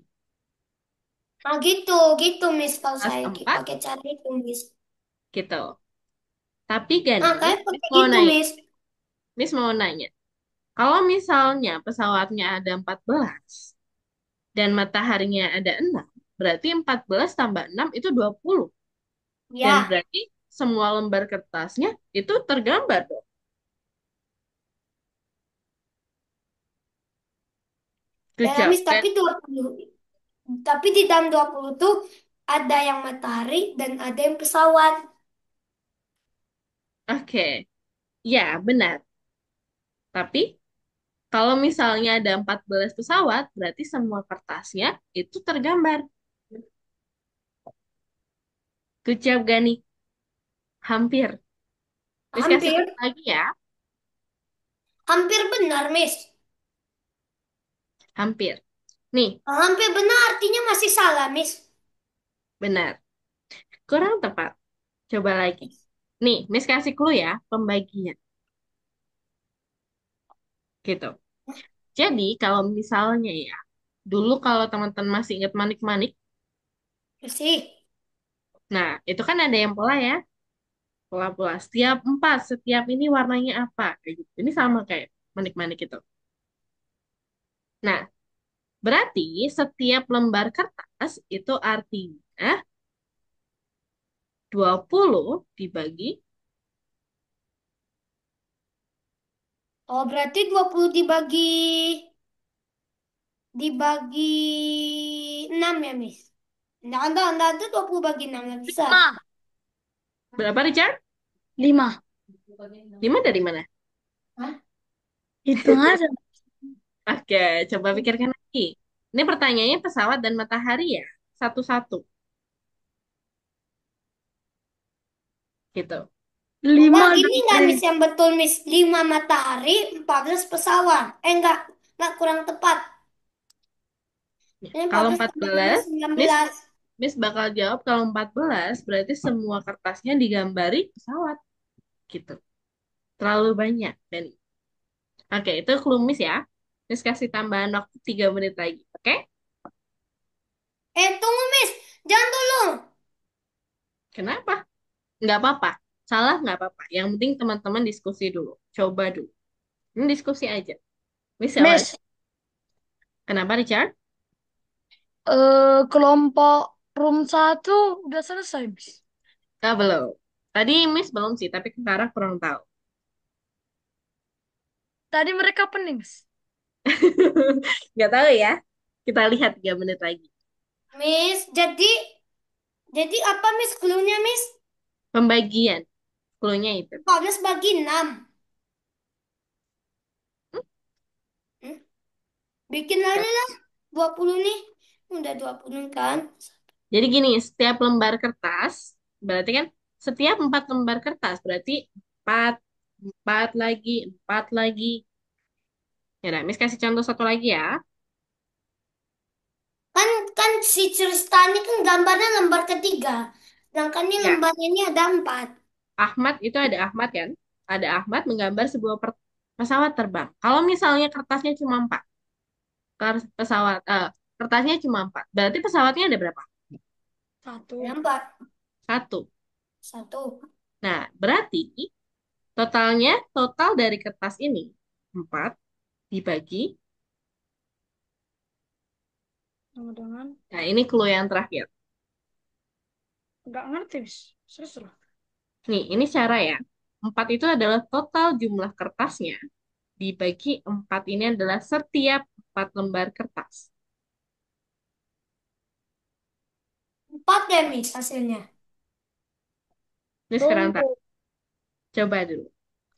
Nah, gitu, gitu, Miss. Kalau Kertas saya keempat pakai cara itu, Miss. gitu. Tapi Gani, Ah, kayak Miss pakai mau gitu, nanya. Miss. Miss mau nanya. Kalau misalnya pesawatnya ada 14 dan mataharinya ada 6, berarti 14 tambah 6 itu 20. Dan Ya, berarti semua lembar kertasnya itu tergambar dong. Good ya, job. Miss. Tapi 20. Tapi di dalam 20 tuh ada yang matahari dan ada yang pesawat. Oke, ya benar. Tapi kalau misalnya ada 14 pesawat, berarti semua kertasnya itu tergambar. Good job, Gani. Hampir. Miss kasih Hampir, tahu lagi ya. hampir benar, Miss. Hampir. Nih, Hampir benar artinya masih salah, Miss. benar. Kurang tepat. Coba lagi. Nih, Miss kasih clue ya, pembagian. Gitu. Jadi, kalau misalnya ya, dulu kalau teman-teman masih ingat manik-manik, Masih. nah, itu kan ada yang pola ya. Pola-pola. Setiap empat, setiap ini warnanya apa. Kayak gitu. Ini sama kayak manik-manik itu. Nah, berarti setiap lembar kertas itu artinya 20 dibagi. Oh, berarti 20 dibagi 6 ya, Miss. Enggak, itu 20 bagi 6 nggak bisa. 5. Berapa, Richard? 5. 5 dari mana? Hah? Hitung aja. Oke, coba pikirkan lagi. Ini pertanyaannya pesawat dan matahari ya? Satu-satu. Gitu. Enggak, 5 gini dan enggak, Miss, yang betul, Miss. 5 matahari, 14 pesawat. Enggak kurang tepat. Ya, Ini kalau 14 empat tambah 7, belas, Miss, 19. Miss bakal jawab kalau 14 berarti semua kertasnya digambari pesawat. Gitu. Terlalu banyak. Dan oke, itu clue Miss ya. Miss kasih tambahan waktu 3 menit lagi. Oke? Tunggu, Miss. Jangan dulu. Kenapa? Nggak apa-apa. Salah nggak apa-apa. Yang penting teman-teman diskusi dulu. Coba dulu. Ini diskusi aja. Miss awal. Miss, Kenapa, Richard? kelompok room 1 udah selesai, Miss. Ah, belum. Tadi Miss belum sih, tapi sekarang kurang tahu. Tadi mereka pening, Miss. Nggak tahu ya. Kita lihat 3 menit lagi. Miss, jadi apa, Miss, clue-nya, Miss? Pembagian. Clue-nya itu. 14 bagi 6. Hmm? Bikin Ya. lagi lah. 20 nih. Udah 20 kan? Jadi gini, setiap lembar kertas, berarti kan setiap 4 lembar kertas, berarti 4, 4 lagi, 4 lagi. Ya udah, Miss kasih contoh satu lagi ya. Kan kan si Tristani kan gambarnya lembar ketiga. Sedangkan ini Ya, lembarnya ini ada 4. Ahmad itu ada Ahmad kan? Ada Ahmad menggambar sebuah pesawat terbang. Kalau misalnya kertasnya cuma 4, pesawat, kertasnya cuma 4, berarti pesawatnya ada berapa? Ada Satu. 4. Satu. Satu. Nah, berarti totalnya, total dari kertas ini 4 dibagi. Sama dengan Nah, ini clue yang terakhir. nggak ngerti, Miss. Susah. Nih, ini cara ya. 4 itu adalah total jumlah kertasnya. Dibagi 4 ini adalah setiap 4 lembar kertas. 4 ya, Miss, hasilnya. Ini sekarang tak Tunggu. coba dulu.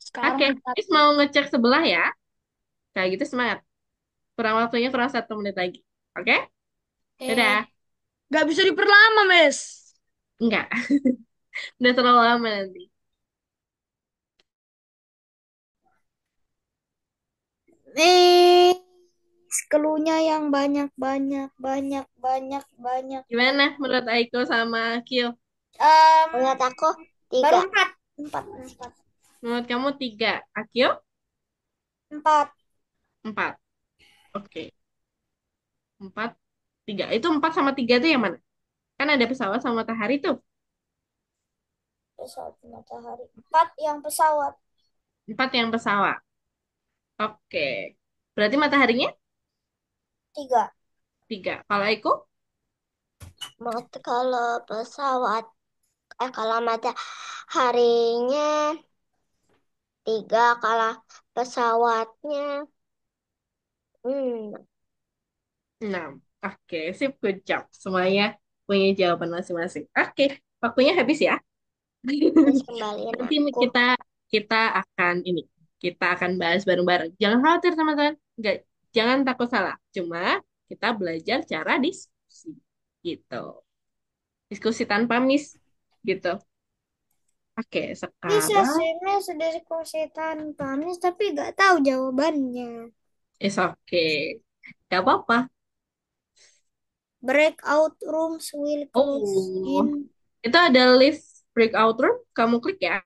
Sekarang Oke, empat. Miss mau ngecek sebelah ya. Kayak gitu semangat. Kurang waktunya kurang 1 menit lagi. Oke? Dadah. Eh, Nggak bisa diperlama, Miss. Enggak. Udah terlalu lama nanti. Nih, keluhnya yang banyak, banyak, banyak, banyak, banyak. Gimana menurut Aiko sama Kyo? Menurut aku baru Tiga. 4. Empat. Empat. Menurut kamu 3. Akio? 4. 4. Oke. 4, 3. Itu 4 sama 3 itu yang mana? Kan ada pesawat sama matahari tuh. Pesawat matahari. 4 yang pesawat. 4 yang pesawat. Oke. Berarti mataharinya 3. 3. Kalau Aiko? Kalau pesawat, kalau mataharinya 3. Kalau pesawatnya, 6. 6. Oke, sip, good job. Semuanya punya jawaban masing-masing. Oke, waktunya habis ya. Terus kembaliin Nanti aku. kita kita akan ini, kita akan bahas bareng-bareng. Jangan khawatir teman-teman, nggak, jangan takut salah. Cuma kita belajar cara diskusi, gitu. Diskusi tanpa miss, gitu. Oke, Bisa sekarang sih, Miss, diskusi tanpa Miss, tapi gak tahu jawabannya. is okay, gak apa-apa. Breakout rooms will close Oh, in. itu ada list breakout room. Kamu klik ya.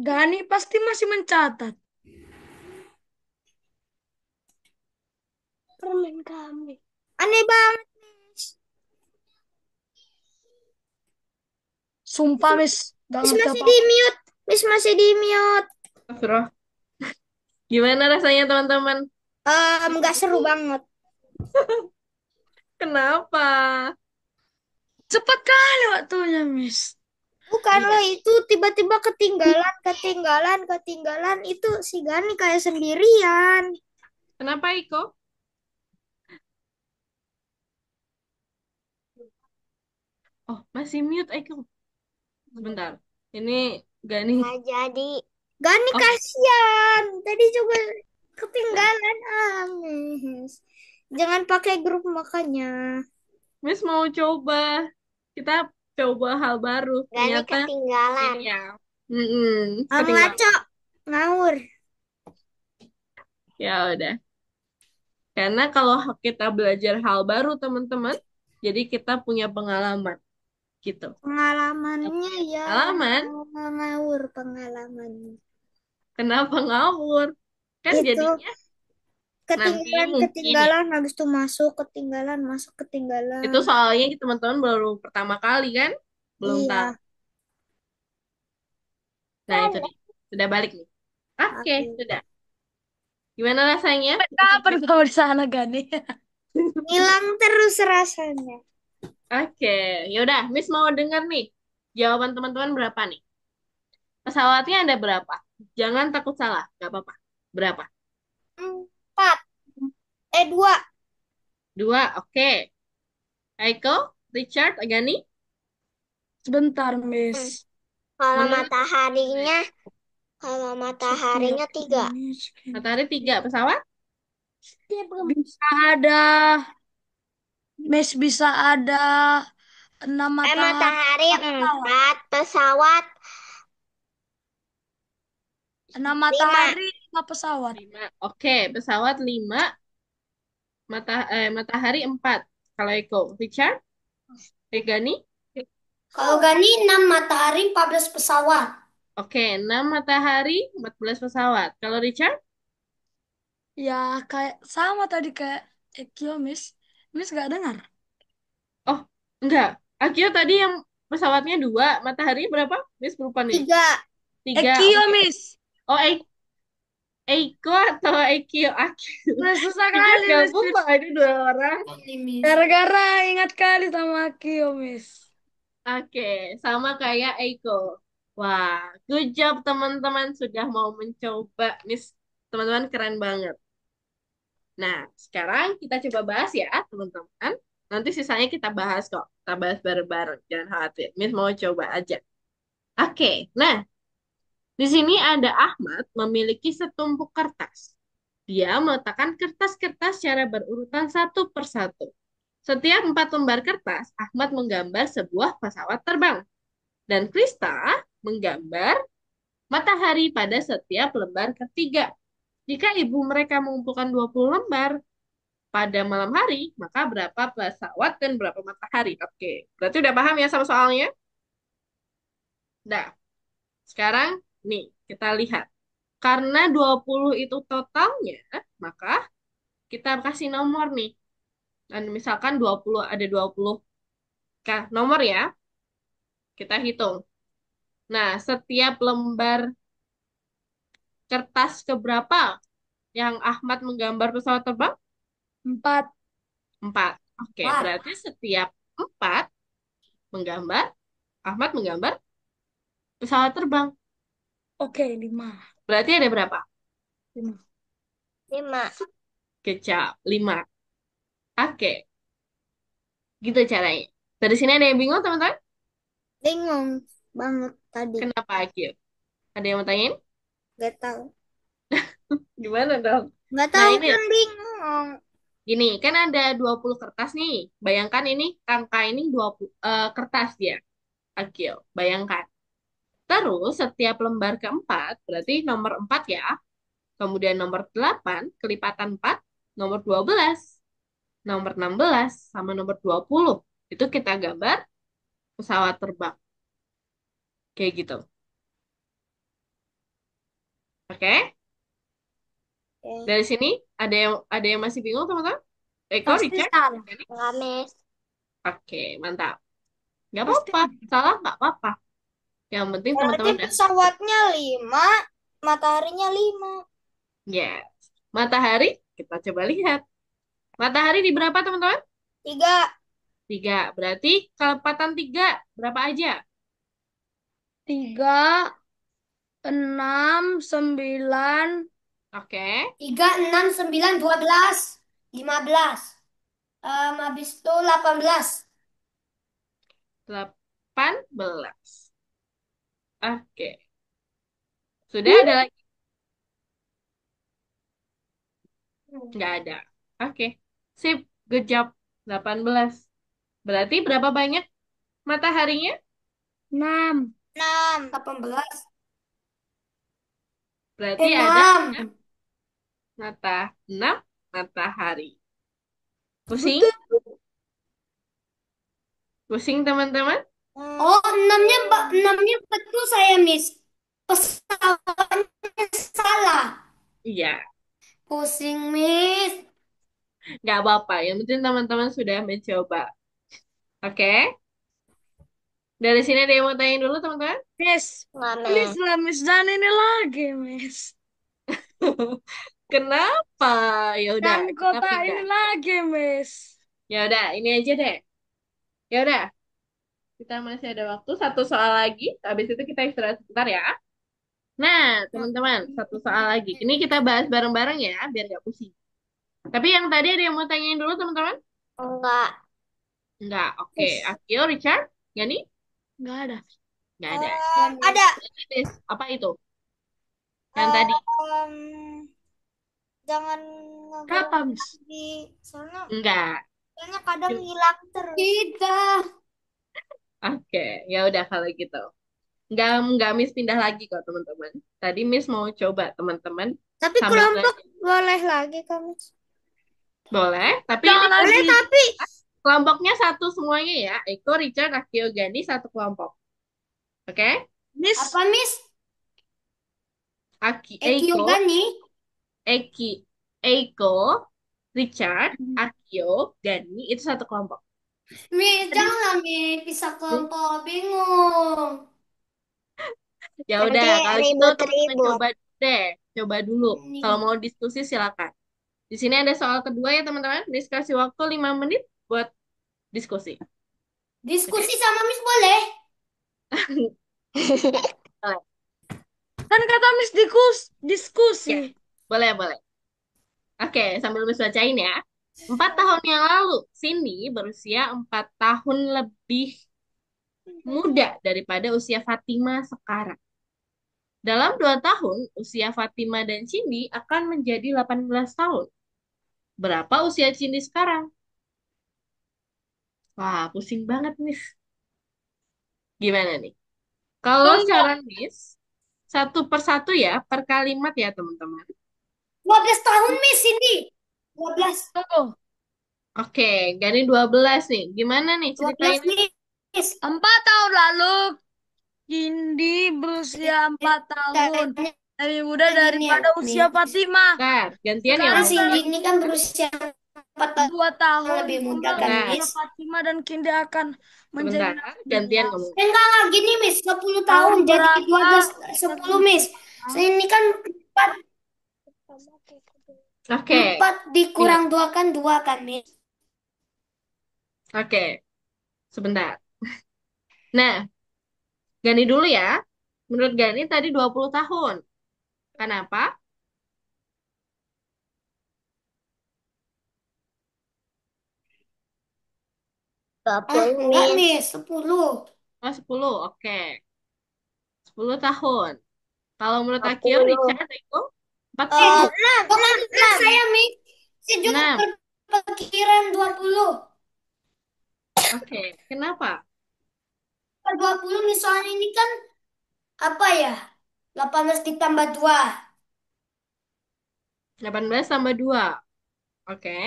Gani pasti masih mencatat. Permen kami. Aneh banget, Miss. Sumpah, Miss. Gak Miss ngerti masih di apa-apa. mute. Miss masih di mute. Astagfirullah. Gimana rasanya teman-teman? Gak seru banget. Kenapa? Cepat kali waktunya, Miss. Bukan Iya. loh, itu tiba-tiba ketinggalan, ketinggalan, ketinggalan. Itu si Gani kayak sendirian. Kenapa Iko? Oh, masih mute Iko. Sebentar. Ini gak nih? Nggak jadi. Gani Oh, kasihan. Tadi juga ketinggalan. Miss. Jangan pakai grup makanya. Miss mau coba. Kita coba hal baru. Gani Ternyata ketinggalan. ini ya. Mm-mm, Ngaco. ketinggalan. Ngawur. Ya udah. Karena kalau kita belajar hal baru, teman-teman, jadi kita punya pengalaman gitu. Pengalamannya Punya ya pengalaman, ngawur pengalaman. kenapa ngawur? Kan Itu jadinya nanti ketinggalan mungkin ya. ketinggalan habis itu masuk ketinggalan masuk Itu ketinggalan. soalnya teman-teman baru pertama kali kan? Belum tahu. Iya. Nah, itu dia. Sudah balik nih. Oke, Aduh. sudah. Gimana rasanya? Kapan kamu di sana, Gani? Hilang terus rasanya. Oke, yaudah. Miss mau dengar nih. Jawaban teman-teman berapa nih? Pesawatnya ada berapa? Jangan takut salah. Gak apa-apa. Berapa? Empat. Dua. Dua, oke. Aiko, Richard, Agani? Sebentar, Hmm. Miss. Kalau Menurut mataharinya, Miss, kalau Setiap mataharinya tiga. Miss. matahari tiga pesawat? Bisa ada, Miss bisa ada 6 matahari, Matahari 4 pesawat. empat, pesawat 6 lima. matahari, 5 pesawat. Lima. Oke, pesawat lima, matahari empat. Kalau Eko, Richard, Agani? Kalau Gani 6 matahari 14 pesawat. Oke, enam matahari, 14 pesawat. Kalau Richard? Ya, kayak sama tadi kayak Ekyo, Miss. Miss gak dengar? Oh, enggak. Akio tadi yang pesawatnya dua, matahari berapa? Miss lupa nih. Tiga. Tiga, Ekyo, oke. Miss. Oh, Eiko atau Aikio? Akio. Miss susah Kayaknya kali, Miss. gabung lah ini dua orang. Gara-gara ingat kali sama Ekyo, Miss. Oke, sama kayak Eiko. Wah, good job teman-teman sudah mau mencoba. Miss, teman-teman keren banget. Nah, sekarang kita coba bahas ya, teman-teman. Nanti sisanya kita bahas kok. Kita bahas bareng-bareng. Jangan khawatir. Miss mau coba aja. Oke, nah di sini ada Ahmad memiliki setumpuk kertas. Dia meletakkan kertas-kertas secara berurutan satu persatu. Setiap 4 lembar kertas, Ahmad menggambar sebuah pesawat terbang. Dan Krista menggambar matahari pada setiap lembar ketiga. Jika ibu mereka mengumpulkan 20 lembar pada malam hari, maka berapa pesawat dan berapa matahari? Oke, berarti udah paham ya sama soalnya? Nah, sekarang nih kita lihat. Karena 20 itu totalnya, maka kita kasih nomor nih. Dan misalkan 20 ada 20 nomor ya, kita hitung. Nah, setiap lembar kertas keberapa yang Ahmad menggambar pesawat terbang? 4. Empat. Oke, Empat. berarti setiap empat menggambar, Ahmad menggambar pesawat terbang. Oke, 5. Berarti ada berapa? 5. 5. Kecap, lima. Oke, gitu caranya. Dari sini ada yang bingung, teman-teman? Bingung banget tadi. Kenapa Akil? Ada yang mau tanyain? Gak tahu. Gimana dong? Gak Nah, tahu ini kan bingung. gini, kan ada 20 kertas nih. Bayangkan ini angka ini 20 kertas dia, Akil. Bayangkan. Terus setiap lembar keempat, berarti nomor 4 ya. Kemudian nomor 8 kelipatan 4, nomor 12, nomor 16, sama nomor 20. Itu kita gambar pesawat terbang. Kayak gitu. Oke? Oke. Dari sini ada yang masih bingung, teman-teman? Eko, Pasti Richard? salah. Jadi, Enggak, Miss. oke, mantap. Nggak Pasti. apa-apa. Salah nggak apa-apa. Yang penting Berarti teman-teman udah. pesawatnya 5, mataharinya 5. Yes. Matahari, kita coba lihat. Matahari di berapa, teman-teman? 3. Tiga. Berarti kelepatan tiga, berapa aja? 3, 6, 9. Oke. 3, 6, 9, 12, 15. Habis itu 18. 18. Oke. Sudah ada lagi? Nggak ada. Oke. Sip. Good job. 18. Berarti berapa banyak mataharinya? 6. 6. 18. Berarti ada 6. mata 6 matahari. Pusing? Betul. Pusing teman-teman? Oh, 6-nya, 6-nya betul saya, Miss. Pesawatnya salah. Iya. Pusing, Miss. Nggak apa-apa. Yang penting teman-teman sudah mencoba. Oke? Dari sini ada yang mau tanya dulu teman-teman? Miss. Nggak, Miss Miss. lah, Miss. Dan ini lagi, Miss. Kenapa? Ya udah, Dan kita kota pindah. ini lagi, Miss. Ya udah, ini aja deh. Ya udah, kita masih ada waktu satu soal lagi. Habis itu kita istirahat sebentar ya. Nah, teman-teman, satu soal lagi. Ini kita bahas bareng-bareng ya, biar nggak pusing. Tapi yang tadi ada yang mau tanyain dulu, teman-teman? Enggak. Enggak. Oke. Miss. Akio, Richard? Yani? Nggak ada. Nggak ada. Ada. Des, apa itu? Yang tadi? Jangan Berapa, ngegulang Miss? lagi. Enggak. Soalnya kadang hilang terus. Tidak. Oke, ya udah kalau gitu. Nggak Miss pindah lagi kok teman-teman. Tadi Miss mau coba teman-teman Tapi sambil kelompok belajar. boleh lagi, kamu. Boleh, tapi ini Jangan Boleh, lagi. tapi kelompoknya satu semuanya ya. Eko, Richard, Akio, Gani satu kelompok. Oke? Miss. apa, Miss? Eiko, Yogani. Eki, Eiko, Richard, Akio, Gani itu satu kelompok. Miss, Jadi, janganlah, Miss. Bisa kelompok. Bingung. ya udah Nanti kalau gitu teman-teman ribut-ribut. coba deh, coba dulu. Kalau Nih. mau diskusi silakan. Di sini ada soal kedua ya teman-teman. Diskusi waktu 5 menit buat diskusi. Oke? Diskusi sama Miss boleh? Boleh. Kan kata Miss diskusi. Ya, boleh, boleh. Oke, sambil Miss bacain ya. 4 tahun yang lalu, Cindy berusia 4 tahun lebih muda daripada usia Fatima sekarang. Dalam 2 tahun, usia Fatima dan Cindy akan menjadi 18 tahun. Berapa usia Cindy sekarang? Wah, pusing banget, Miss. Gimana nih? Kalau Tunggu. secara Miss, satu persatu ya, per kalimat ya, teman-teman. 12 tahun, Miss, ini. 12. Tunggu. Oke, Gani 12 nih. Gimana nih 12, ceritain? Miss. 4 tahun lalu, Cindy berusia 4 tahun. Tanya Lebih muda gini ya, daripada usia Miss. Fatima. Bentar, gantian ya Kan Sekarang ngomong. Cindy dalam ini kan berusia 4 2 tahun tahun lebih muda kembali kan, Bentar, usia Miss. Fatima dan Cindy akan menjadi sebentar. Gantian 18. ngomong. Enggak, gini, Miss. 10 Tahun tahun jadi berapa 12, kita 10, Miss. sekarang? Ini kan Empat, Oke, empat nih. dikurang dua kan dua kan, Miss? Oke, sebentar. Nah, Gani dulu ya. Menurut Gani tadi 20 tahun. Kenapa? Ah, 20, enggak, Miss. Miss. 10. Oh, 10. Oke. 10 tahun. Kalau menurut Akio, 40. Richard, itu empat Eh, puluh 6, jangan 6, lihat 6. saya, Miss. Saya juga 6. berpikiran 20. Oke. Kenapa? 20 misalnya ini kan apa ya? 18 ditambah 2. 18 tambah 2. Oke.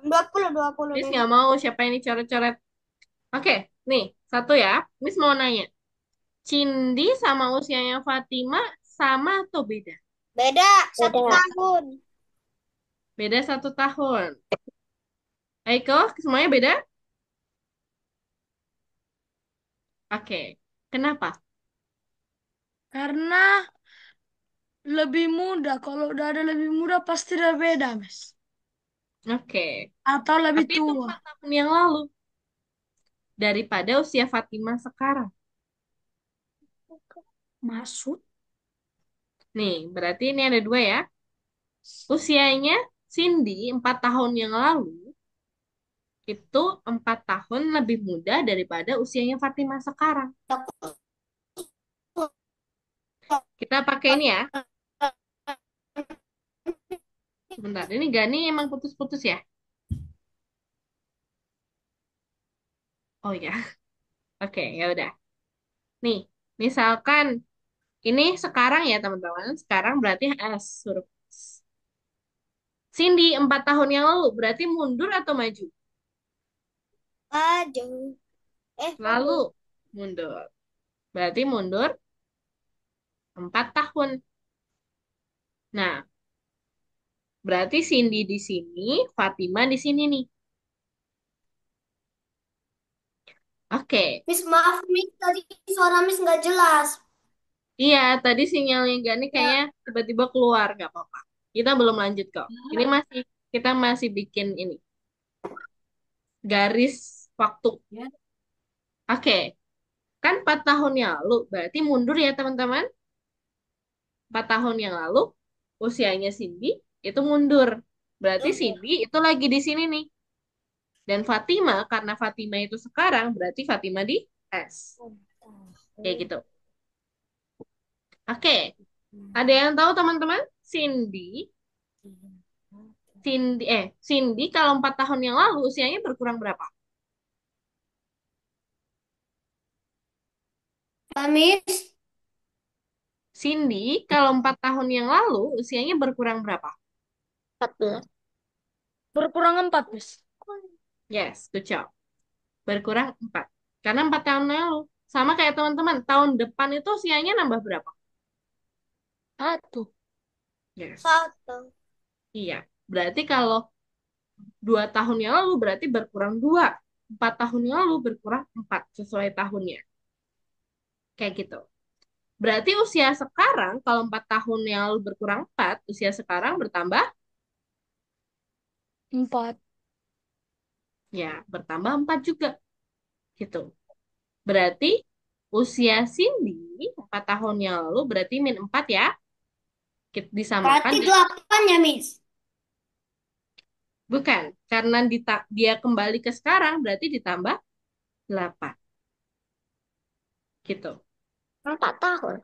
20, Miss Miss. nggak mau siapa ini coret-coret. Oke. Nih, satu ya. Miss mau nanya. Cindy sama usianya Fatima sama atau beda? Beda, 1 tahun. Beda 1 tahun. Aiko, semuanya beda? Oke. Kenapa? Karena lebih muda. Kalau udah ada lebih muda pasti udah beda, Miss. Oke. Atau lebih Tapi itu tua. 4 tahun yang lalu. Daripada usia Fatima sekarang. Masuk. Nih, berarti ini ada dua ya. Usianya Cindy 4 tahun yang lalu itu 4 tahun lebih muda daripada usianya Fatima sekarang. Kita pakai ini ya. Sebentar, ini Gani emang putus-putus ya? Oh ya, oke ya udah. Nih, misalkan ini sekarang ya teman-teman. Sekarang berarti S huruf S. Cindy 4 tahun yang lalu berarti mundur atau maju? Maju. Lalu Maju. mundur. Berarti mundur 4 tahun. Nah, berarti Cindy di sini, Fatima di sini nih. Oke. Miss, maaf, Miss. Tadi suara Miss nggak jelas. Iya, tadi sinyalnya Gani Ya. kayaknya tiba-tiba keluar, nggak apa-apa. Kita belum lanjut kok. Ini masih kita masih bikin ini garis waktu. Ya. Oke, kan 4 tahun yang lalu, berarti mundur ya teman-teman. 4 tahun yang lalu, usianya Cindy itu mundur. Berarti Cindy itu lagi di sini nih. Dan Fatima, karena Fatima itu sekarang, berarti Fatima di S. Kayak gitu. Oke, ada yang tahu teman-teman? Cindy kalau 4 tahun yang lalu usianya berkurang berapa? Miss, Cindy kalau 4 tahun yang lalu usianya berkurang berapa? 14. Berkurang 4, Miss. Yes, good job. Berkurang 4. Karena 4 tahun lalu. Sama kayak teman-teman, tahun depan itu usianya nambah berapa? 1. Yes. 1. Iya. Berarti kalau 2 tahun yang lalu berarti berkurang 2. 4 tahun yang lalu berkurang 4 sesuai tahunnya. Kayak gitu. Berarti usia sekarang kalau 4 tahun yang lalu berkurang 4, usia sekarang bertambah 4. ya, bertambah 4 juga gitu. Berarti usia Cindy 4 tahun yang lalu berarti min 4 ya. Kita disamakan berarti dengan 8 ya, Miss? bukan. Karena dia kembali ke sekarang berarti ditambah 8 gitu. 4 tahun.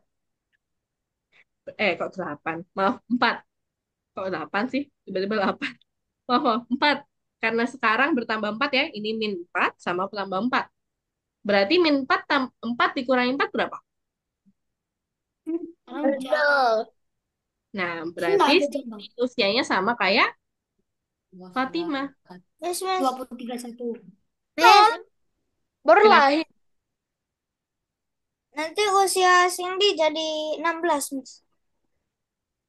Kok 8? Maaf, 4. Kok 8 sih? Tiba-tiba 8. Maaf, maaf, 4. Karena sekarang bertambah 4 ya. Ini min 4 sama tambah 4. Berarti min 4, 4 dikurangi 4 berapa? Jauh. Betul. Nah, Nggak berarti ada Cindy jambang. usianya sama kayak Fatimah. Miss, Miss. 2031. Miss, baru Kenapa? lahir. Nanti usia Cindy jadi 16, Miss.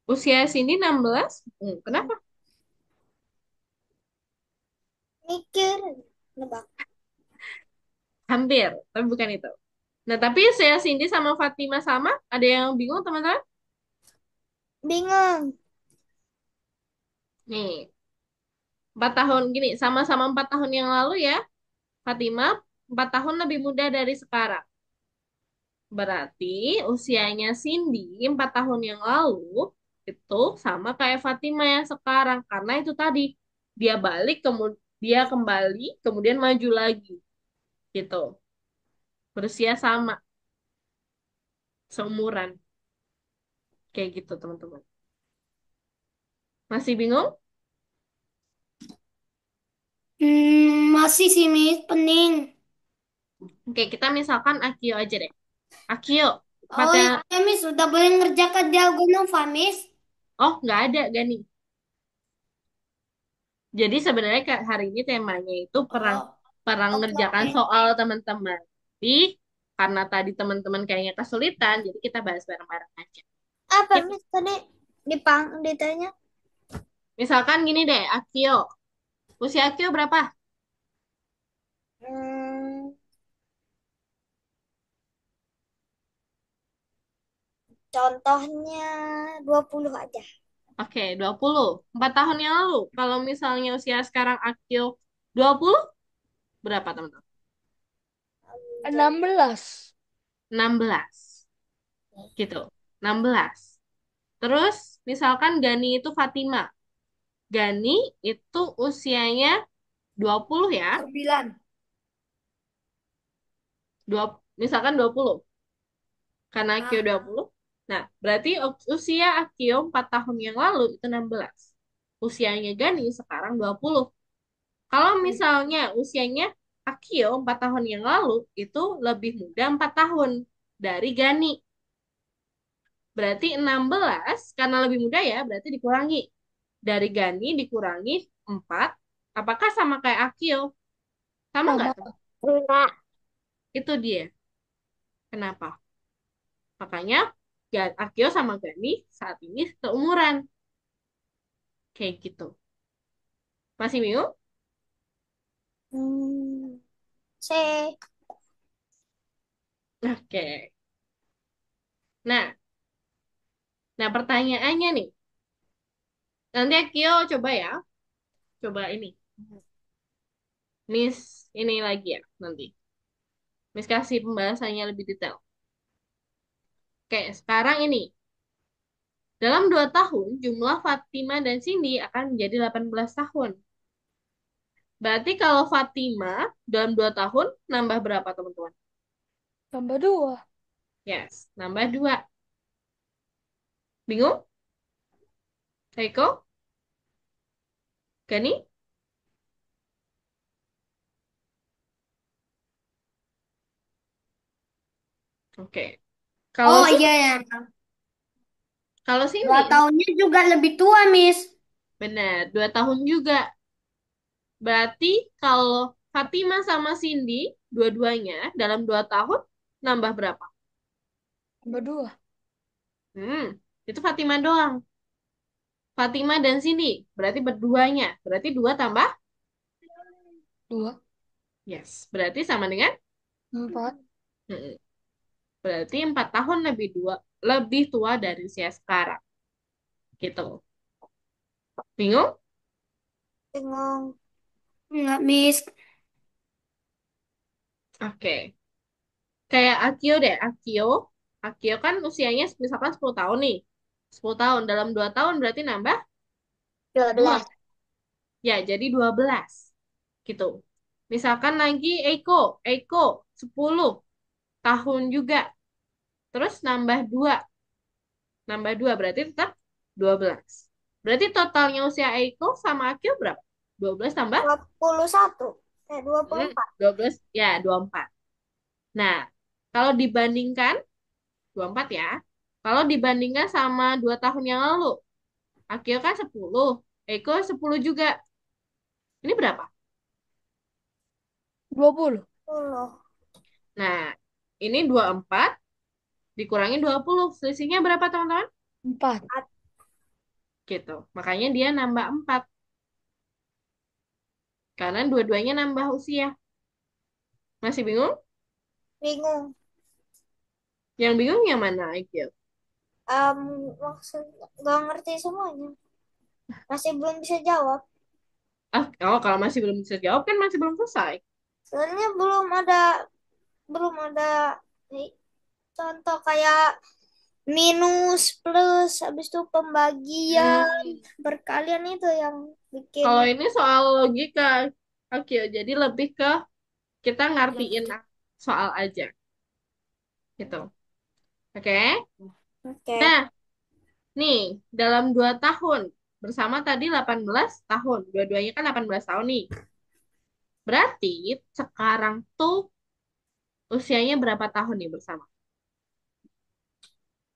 Usia Cindy 16? Kenapa? Mikir. Nebak. Hampir, tapi bukan itu. Nah, tapi saya Cindy sama Fatima sama, ada yang bingung teman-teman? Bingung. Nih, 4 tahun gini, sama-sama 4 tahun yang lalu ya, Fatima 4 tahun lebih muda dari sekarang. Berarti usianya Cindy 4 tahun yang lalu itu sama kayak Fatima yang sekarang. Karena itu tadi, dia balik, kemudian dia kembali, kemudian maju lagi. Gitu. Berusia sama, seumuran. Kayak gitu teman-teman. Masih bingung? Masih sih, Miss. Pening. Oke, kita misalkan Akio aja deh. Akio, Oh mata... iya, Miss. Sudah boleh ngerjakan diagonal, Miss. Oh, nggak ada, Gani. Jadi sebenarnya hari ini temanya itu perang Oh, perang oke, ngerjakan oke. soal teman-teman. Tapi karena tadi teman-teman kayaknya kesulitan, jadi kita bahas bareng-bareng aja. Apa Kita, Miss tadi ditanya? misalkan gini deh, Akio. Usia Akio berapa? Hmm, contohnya 20 aja. Oke, 20. 4 tahun yang lalu. Kalau misalnya usia sekarang Akio 20, berapa teman-teman? 16. 16. Gitu. 16. Terus, misalkan Gani itu Fatima. Gani itu usianya 20 ya. 9. Misalkan 20. Karena Akio Ah, 20. Nah, berarti usia Akio 4 tahun yang lalu itu 16. Usianya Gani sekarang 20. Kalau misalnya usianya Akio 4 tahun yang lalu itu lebih muda 4 tahun dari Gani. Berarti 16 karena lebih muda ya, berarti dikurangi. Dari Gani dikurangi 4. Apakah sama kayak Akio? Sama nggak, Sama. teman? Enggak. Itu dia. Kenapa? Makanya Akio sama Gani saat ini seumuran. Kayak gitu. Masih bingung? Hmm, C. Oke. Nah, pertanyaannya nih. Nanti Akio coba ya. Coba ini. Miss ini lagi ya nanti. Miss kasih pembahasannya lebih detail. Oke, sekarang ini. Dalam 2 tahun, jumlah Fatima dan Cindy akan menjadi 18 tahun. Berarti kalau Fatima dalam 2 tahun, nambah berapa teman-teman? Tambah 2. Yes, nambah 2. Bingung? Eko? Gani? Oke. Kalau oh sih, iya ya. kalau Dua Cindy, tahunnya juga lebih tua, Miss. benar, 2 tahun juga. Berarti kalau Fatima sama Cindy, dua-duanya dalam 2 tahun, nambah berapa? Tambah 2. Hmm, itu Fatima doang. Fatima dan Cindy, berarti berduanya. Berarti 2 tambah? 2. Yes, berarti sama dengan? 4. Hmm, berarti 4 tahun lebih tua dari usia sekarang. Gitu. Bingung? Bingung. Enggak, Miss. Oke. Kayak Akio deh, Akio. Akio kan usianya misalkan 10 tahun nih. 10 tahun. Dalam 2 tahun berarti nambah 2. 12. Ya, jadi 12. Gitu. Misalkan lagi Eiko. Eiko 10 tahun juga. Terus nambah 2. Nambah 2 berarti tetap 12. Berarti totalnya usia Eiko sama Akio berapa? 12 tambah 21. 24. 12. Ya, 24. Nah, kalau dibandingkan 24 ya. Kalau dibandingkan sama 2 tahun yang lalu, Akio kan 10, Eko 10 juga. Ini berapa? 20. 10. Nah, ini 24 dikurangi 20. Selisihnya berapa, teman-teman? 4. Gitu. Makanya dia nambah 4. Karena dua-duanya nambah usia. Masih bingung? Bingung. Yang bingung yang mana, Aikil? Em, maksud nggak ngerti semuanya. Masih belum bisa jawab. Oh, kalau masih belum bisa jawab kan masih belum selesai. Soalnya belum ada nih, contoh kayak minus, plus, habis itu pembagian, Hmm, berkalian itu yang bikin kalau ini soal logika, Akil. Jadi lebih ke kita ngartiin soal aja, gitu. Oke? oke. Nah, nih, dalam 2 tahun, bersama tadi 18 tahun. Dua-duanya kan 18 tahun nih. Berarti sekarang tuh usianya berapa tahun nih bersama?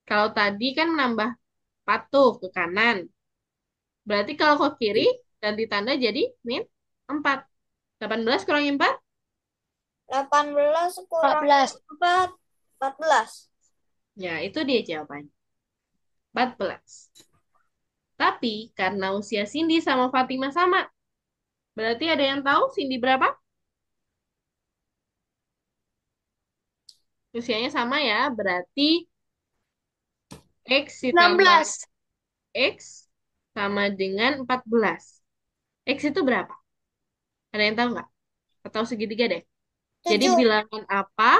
Kalau tadi kan nambah 4 tuh ke kanan. Berarti kalau ke kiri dan ditanda jadi min 4. 18 kurangi 4, 18 kurang 14. 4, 14. ya itu dia jawabannya. 14. Tapi karena usia Cindy sama Fatima sama, berarti ada yang tahu Cindy berapa? Usianya sama ya, berarti X ditambah 16. X sama dengan 14. X itu berapa? Ada yang tahu nggak? Atau segitiga deh. Jadi 7, bilangan apa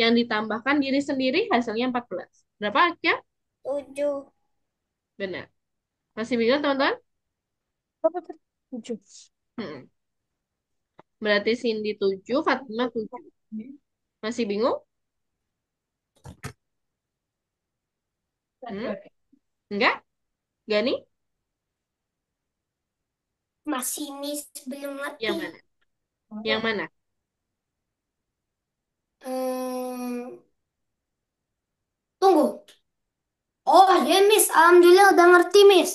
yang ditambahkan diri sendiri hasilnya 14. Berapa aja? 7. Benar. Masih bingung teman-teman? Berapa tadi? 7. Hmm. Berarti Cindy 7, Fatima 7. Masih bingung? Hmm? Enggak? Enggak nih? Masih Miss belum ngerti. Yang mana? Yang mana? Hmm, tunggu. Oh ya Miss, Alhamdulillah udah ngerti Miss.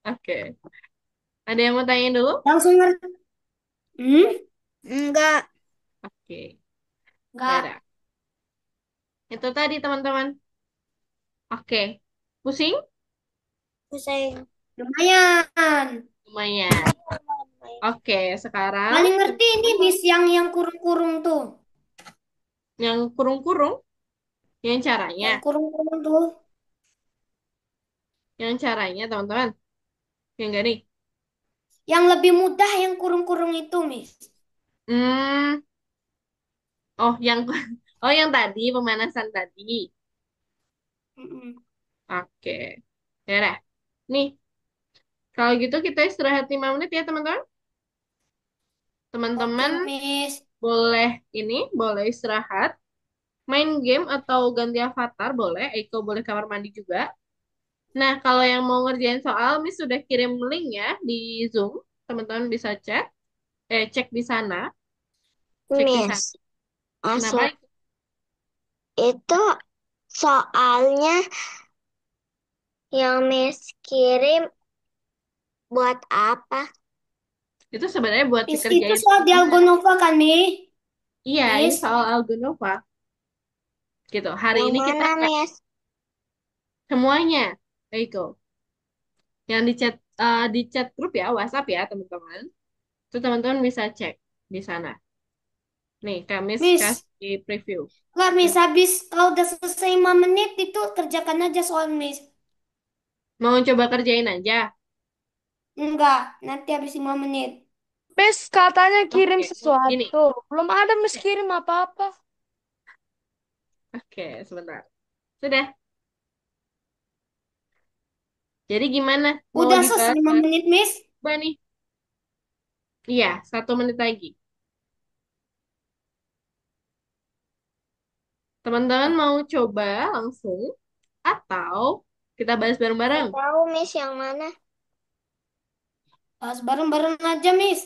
Oke. Ada yang mau tanya dulu? Langsung ngerti. Hmm? Enggak, Oke. Ya Enggak. udah. Itu tadi teman-teman. Oke. Pusing? pusing. Lumayan. Lumayan. Oke, sekarang Paling ngerti ini teman-teman Miss yang kurung-kurung tuh. yang kurung-kurung, yang caranya, Yang kurung-kurung tuh. teman-teman. Yang enggak nih? Yang lebih mudah yang kurung-kurung itu Miss. Hmm, oh yang oh yang tadi pemanasan tadi. Mm-mm. Oke. Ya udah. Nih, kalau gitu kita istirahat 5 menit ya, teman-teman. Oke Teman-teman Miss. boleh boleh istirahat, main game atau ganti avatar boleh, Eko boleh kamar mandi juga. Nah, kalau yang mau ngerjain soal, Miss sudah kirim link ya di Zoom. Teman-teman bisa cek di sana, cek di sana. Miss, Kenapa? masuk itu soalnya yang Miss kirim buat apa? Itu sebenarnya buat Miss itu dikerjain soal rumah. Diagonova kan Miss? Iya, ini Miss. soal Algonova. Gitu. Hari Yang ini kita mana, nggak Miss? semuanya, Eko. Yang di chat grup ya, WhatsApp ya, teman-teman. Itu teman-teman bisa cek di sana. Nih, kami Miss. kasih preview. Nggak Hmm. Miss, habis kalau udah selesai 5 menit itu kerjakan aja soal Miss. Mau coba kerjain aja. Enggak, nanti habis 5 menit. Miss katanya kirim Oke, gini. sesuatu. Belum ada Miss kirim apa-apa. Oke, sebentar. Sudah. Jadi gimana? Mau Udah selesai dibahas 5 menit Miss. apa nih? Iya, 1 menit lagi. Teman-teman mau coba langsung atau kita bahas Nggak bareng-bareng? tahu, Miss, yang mana? Bahas bareng-bareng aja Miss.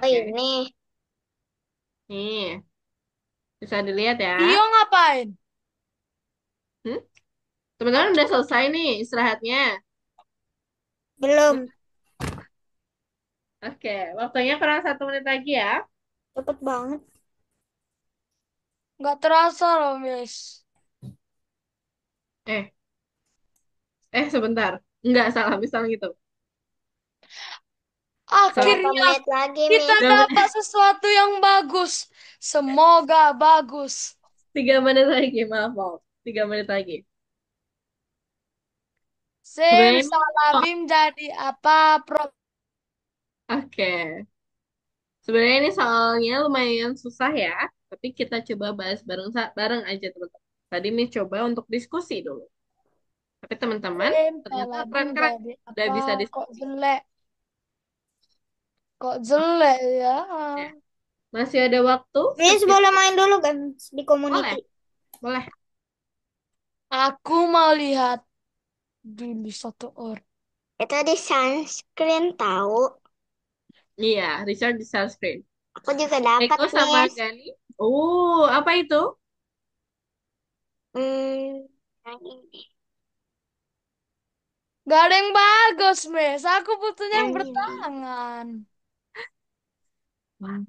Oh, Oke. ini. Nih, bisa dilihat ya. Tio ngapain? Hmm? Teman-teman udah selesai nih istirahatnya. Belum. Oke, waktunya kurang 1 menit lagi ya. Cepet banget. Nggak terasa loh Miss. Eh, sebentar. Enggak salah, misal gitu. Salah. Berapa Akhirnya menit lagi, kita Miss? Berapa dapat menit? sesuatu yang bagus. Semoga bagus. 3 menit lagi, maaf, maaf. 3 menit lagi. Sebenarnya ini, oh, Simsalabim jadi apa, Prof? oke. Sebenarnya ini soalnya lumayan susah ya, tapi kita coba bahas bareng bareng aja teman-teman. Tadi nih coba untuk diskusi dulu. Tapi teman-teman ternyata Simsalabim keren-keren, jadi udah apa? bisa Kok diskusi. jelek? Kok jelek ya? Ya, masih ada waktu Miss boleh sekitar, main dulu kan di community? boleh, boleh. Aku mau lihat dulu satu orang. Itu di sunscreen tahu. Iya, Richard di share screen. Aku juga dapat, Eko sama Miss. Gani. Apa itu? Hmm, yang ini. Gak ada yang bagus, Miss. Aku butuhnya yang Yang ini. bertangan. Wah,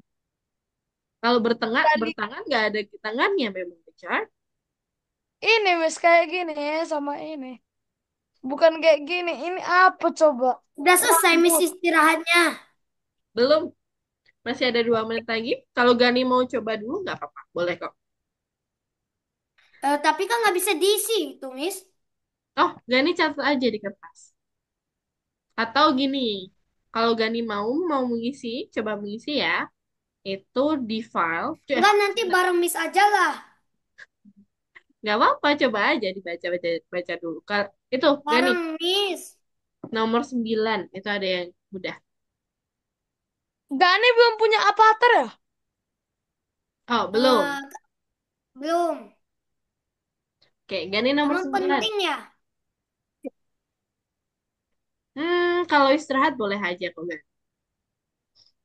kalau Tadi bertangan nggak ada tangannya memang, Richard. ini, Miss, kayak gini sama ini. Bukan kayak gini. Ini apa coba? Udah selesai Miss Rambut. istirahatnya. Belum, masih ada 2 menit lagi. Kalau Gani mau coba dulu nggak apa-apa, boleh kok. Tapi kan nggak bisa diisi itu Miss. Oh, Gani catat aja di kertas. Atau gini, kalau Gani mau mengisi, coba mengisi ya. Itu di file. Enggak, nanti bareng Miss aja lah. Nggak apa-apa, coba aja dibaca baca baca dulu. Itu Gani Bareng Miss. nomor 9 itu ada yang mudah. Gani belum punya avatar ya? Oh, belum. Eh, belum. Oke, Gani nomor Emang 9. penting ya? Kalau istirahat boleh aja kok, Gani.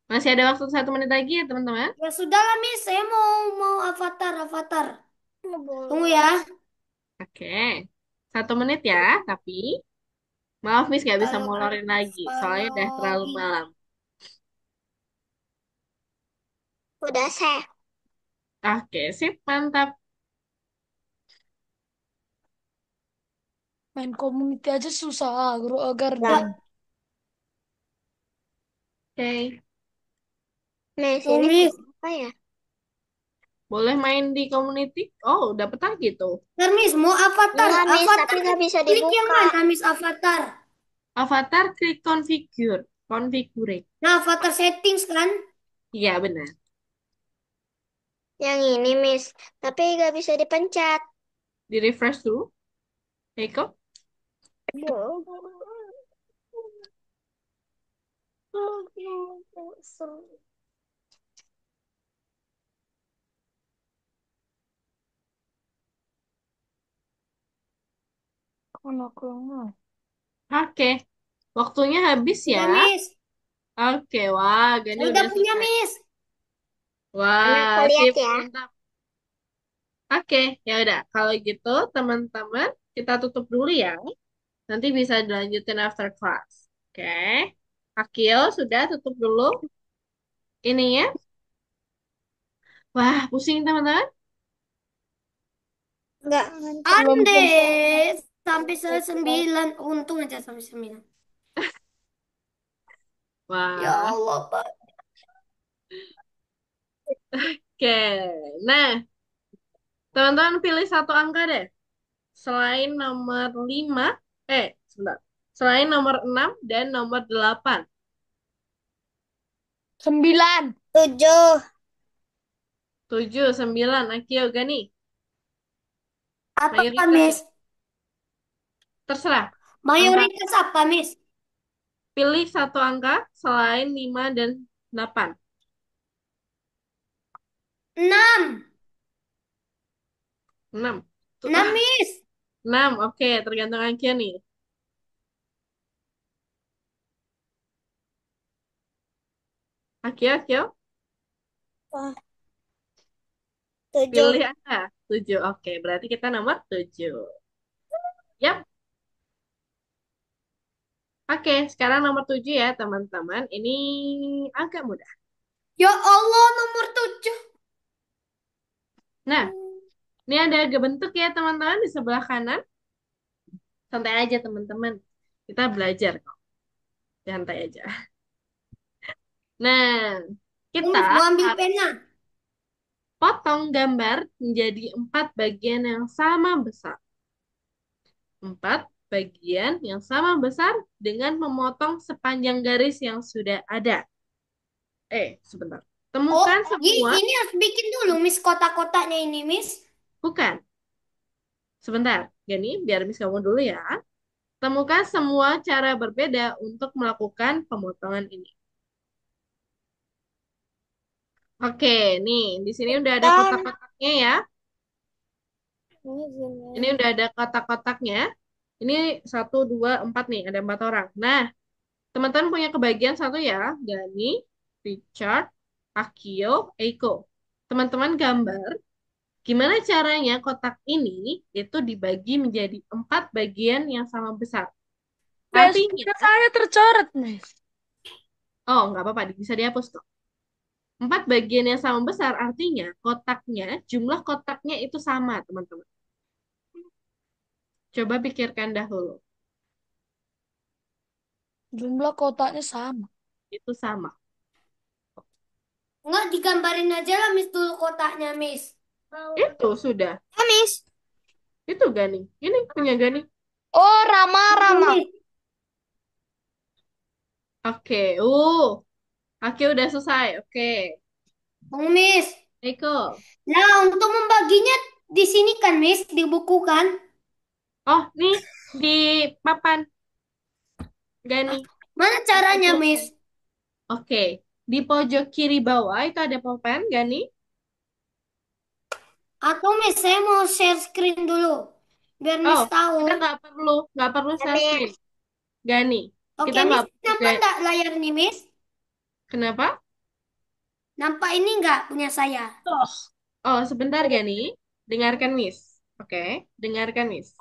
Masih ada waktu 1 menit lagi ya, teman-teman. Ya sudah lah Miss, saya mau avatar. Tunggu Boleh. ya. Oke. 1 menit ya, tapi maaf Miss nggak bisa Kalau molorin lagi, soalnya udah kalau terlalu malam. Udah saya. Oke, sip, mantap. Main community aja susah, Grow a Lah, Garden. Oke, Miss tuh ini Miss. kenapa ya? boleh main di community? Oh, dapet lagi tuh. Ntar Miss mau avatar. Enggak, Miss, tapi Avatar nggak bisa klik yang dibuka. mana Miss avatar? Avatar, klik configure. Configure. Nah, avatar settings kan? Iya, benar. Yang ini, Miss. Tapi nggak bisa dipencet. Di refresh dulu. Eko. Mana aku yang mau? Oke, waktunya habis ya. Udah Miss. Oke, wah, Gani Saya udah udah punya selesai. Miss. Mana Wah, aku lihat sip, ya. mantap. Oke, ya udah. Kalau gitu, teman-teman, kita tutup dulu ya. Nanti bisa dilanjutin after class. Oke. Akil, sudah tutup dulu ininya. Wah, pusing teman-teman. Nggak, Belum Ande tentu. sampai 9. Untung aja sampai 9. Ya Wah, Allah, Pak. oke. Nah, teman-teman pilih satu angka deh. Selain nomor 5, sebentar. Selain nomor 6 dan nomor 8. 9. 7. 7, 9. Akil, Gani. Apa Mayoritas Miss? ya. Terserah. Angka. Mayoritas apa Miss? Pilih satu angka selain 5 dan 8. 6. 6. Tuh, 6 Miss. 6. Oke, tergantung Akil nih. Akil. Wah, 7. Pilih angka 7. Oke, berarti kita nomor 7. Yap. Oke, sekarang nomor 7 ya, teman-teman. Ini agak mudah. Ya Allah, nomor 7. Nah, ini ada agak bentuk ya, teman-teman, di sebelah kanan. Santai aja, teman-teman. Kita belajar kok. Santai aja. Nah, kita Miss, mau ambil harus pena. Potong gambar menjadi 4 bagian yang sama besar. 4 bagian yang sama besar dengan memotong sepanjang garis yang sudah ada. Sebentar. Oh, Temukan semua. ini harus bikin dulu, Miss, kotak-kotaknya ini, Miss. Bukan. Sebentar. Gani, biar Miss kamu dulu ya. Temukan semua cara berbeda untuk melakukan pemotongan ini. Oke, nih di sini udah ada Dan kotak-kotaknya ya. ini Ini gini. udah ada kotak-kotaknya. Ini 1, 2, 4 nih, ada 4 orang. Nah, teman-teman punya kebagian satu ya, Gani, Richard, Akio, Eiko. Teman-teman gambar gimana caranya kotak ini itu dibagi menjadi 4 bagian yang sama besar. Artinya, Facebooknya saya tercoret, Miss. oh nggak apa-apa, bisa dihapus kok. 4 bagian yang sama besar artinya kotaknya, jumlah kotaknya itu sama, teman-teman. Coba pikirkan dahulu. Jumlah kotaknya sama. Itu sama. Nggak digambarin aja lah, Miss, dulu kotaknya, Miss. Itu sudah. Miss. Itu Gani. Ini punya Gani. Oh, Rama, Tunggu, Rama. Miss. Oke. Oke udah selesai. Oke. Tunggu, Miss. Eko. Nah, untuk membaginya di sini kan, Miss, di buku kan? Oh, nih di papan Ah, Gani. mana Di caranya, pojok. Miss? Oke. Di pojok kiri bawah itu ada papan Gani. Atau, Miss, saya mau share screen dulu. Biar Oh, Miss tahu. kita nggak perlu Ya, share screen. Miss. Gani. Kita Oke, nggak Miss, perlu nampak nggak layar nih, Miss? Kenapa? Nampak ini nggak punya saya? Oh, sebentar Gani. Dengarkan Miss. Oke, dengarkan Miss.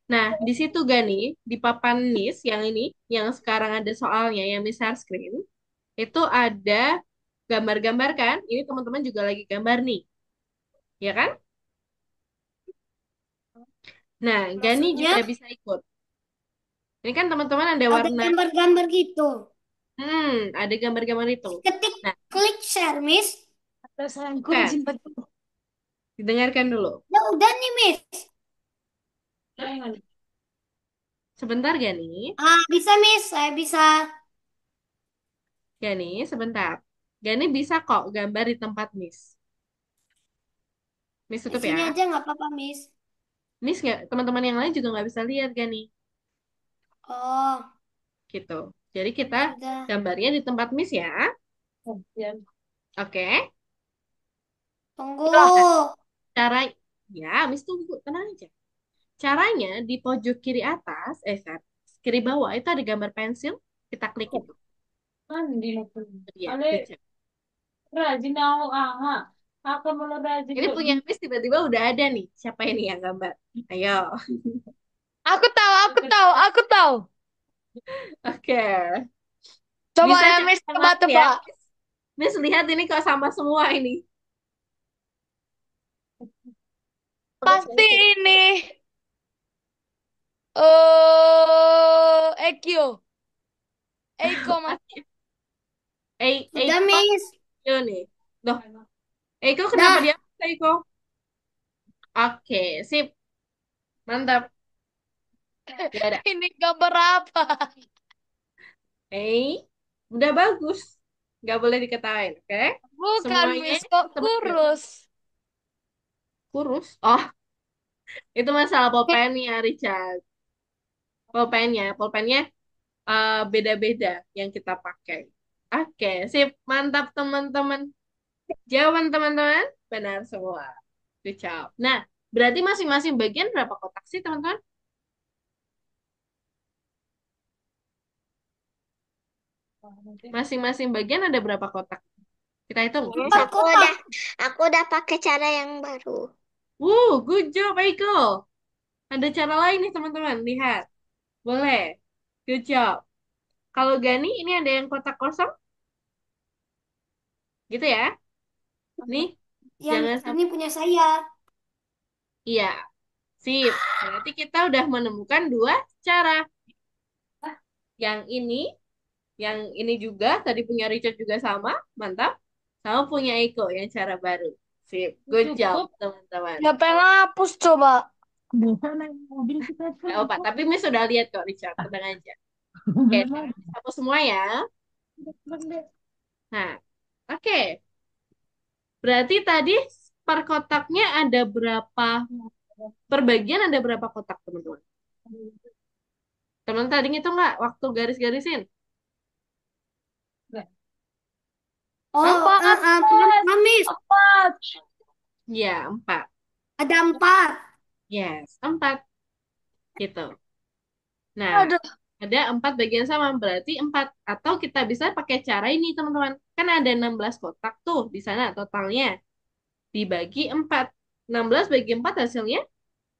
Nah, di situ Gani, di papan Miss yang ini, yang sekarang ada soalnya, yang Miss share screen, itu ada gambar-gambar kan? Ini teman-teman juga lagi gambar nih, ya kan? Nah, Gani Maksudnya juga bisa ikut. Ini kan teman-teman ada ada warna, gambar-gambar gitu. ada gambar-gambar itu. Ketik Nah, klik share, Miss. Ada sayangku bukan, disimpan. didengarkan dulu. Ya udah nih, Miss. Sebentar Gani, Ah, bisa, Miss. Saya bisa. Sebentar. Gani bisa kok gambar di tempat Miss. Miss Di tutup sini ya. aja nggak apa-apa, Miss. Miss nggak, teman-teman yang lain juga nggak bisa lihat Gani, Oh, gitu. Jadi kita ya sudah. gambarnya di tempat Miss ya. Ya. Oke. Nah, Tunggu. cara ya, Miss tunggu, tenang aja. Caranya di pojok kiri atas, kiri bawah itu ada gambar pensil. Kita klik itu. Mandi aku. Dia, Ale good job. rajin aku aha. Aku mau rajin Ini kok. punya Miss tiba-tiba udah ada nih. Siapa ini yang gambar? Ayo. Aku tahu, aku tahu, aku tahu. Oke. Coba Bisa ya, cek Miss, yang lain ya. tebak-tebak. Miss lihat ini kok sama semua ini. Pasti ini. Ekyo. Eiko, Mas. Sudah, Eiko, Miss. Eiko nih. Loh, Eiko kenapa Dah. dia? Eiko? Oke, sip. Mantap. Ya ada. Ini gambar apa? Udah bagus. Nggak boleh diketawain, oke? Bukan, Semuanya Miss, kok sebut kurus. kurus. Oh, itu masalah pulpennya, Richard. Pulpennya beda-beda yang kita pakai. Oke, sip. Mantap, teman-teman. Jawaban teman-teman benar semua. Good job. Nah, berarti masing-masing bagian berapa kotak sih, teman-teman? Masing-masing bagian ada berapa kotak? Kita hitung. Miss, Empat kotak. aku udah pakai cara yang baru. Good job, Aiko. Ada cara lain nih, teman-teman. Lihat. Boleh. Good job. Kalau Gani, ini ada yang kotak kosong. Gitu ya. Nih, Yang jangan ini sampai. punya saya. Iya, sip. Berarti kita udah menemukan 2 cara. Yang ini, yang ini juga, tadi punya Richard juga sama. Mantap. Sama punya Eko, yang cara baru. Sip, good job Cukup. teman-teman. Siapa yang hapus coba? Bisa naik mobil kita Gak apa, tapi Miss sudah lihat kok Richard, tenang aja. Oke, sekarang Miss hapus semua ya. Nah, oke. Berarti tadi per kotaknya ada berapa, per bagian ada berapa kotak teman-teman? Teman-teman tadi ngitung nggak waktu garis-garisin? Oh, Empat, Miss, empat. Ya, 4. ada 4. Yes, 4 gitu. Nah, Ada. ada 4 bagian sama, berarti 4. Atau kita bisa pakai cara ini, teman-teman. Kan ada 16 kotak tuh di sana totalnya. Dibagi 4. 16 bagi 4 hasilnya?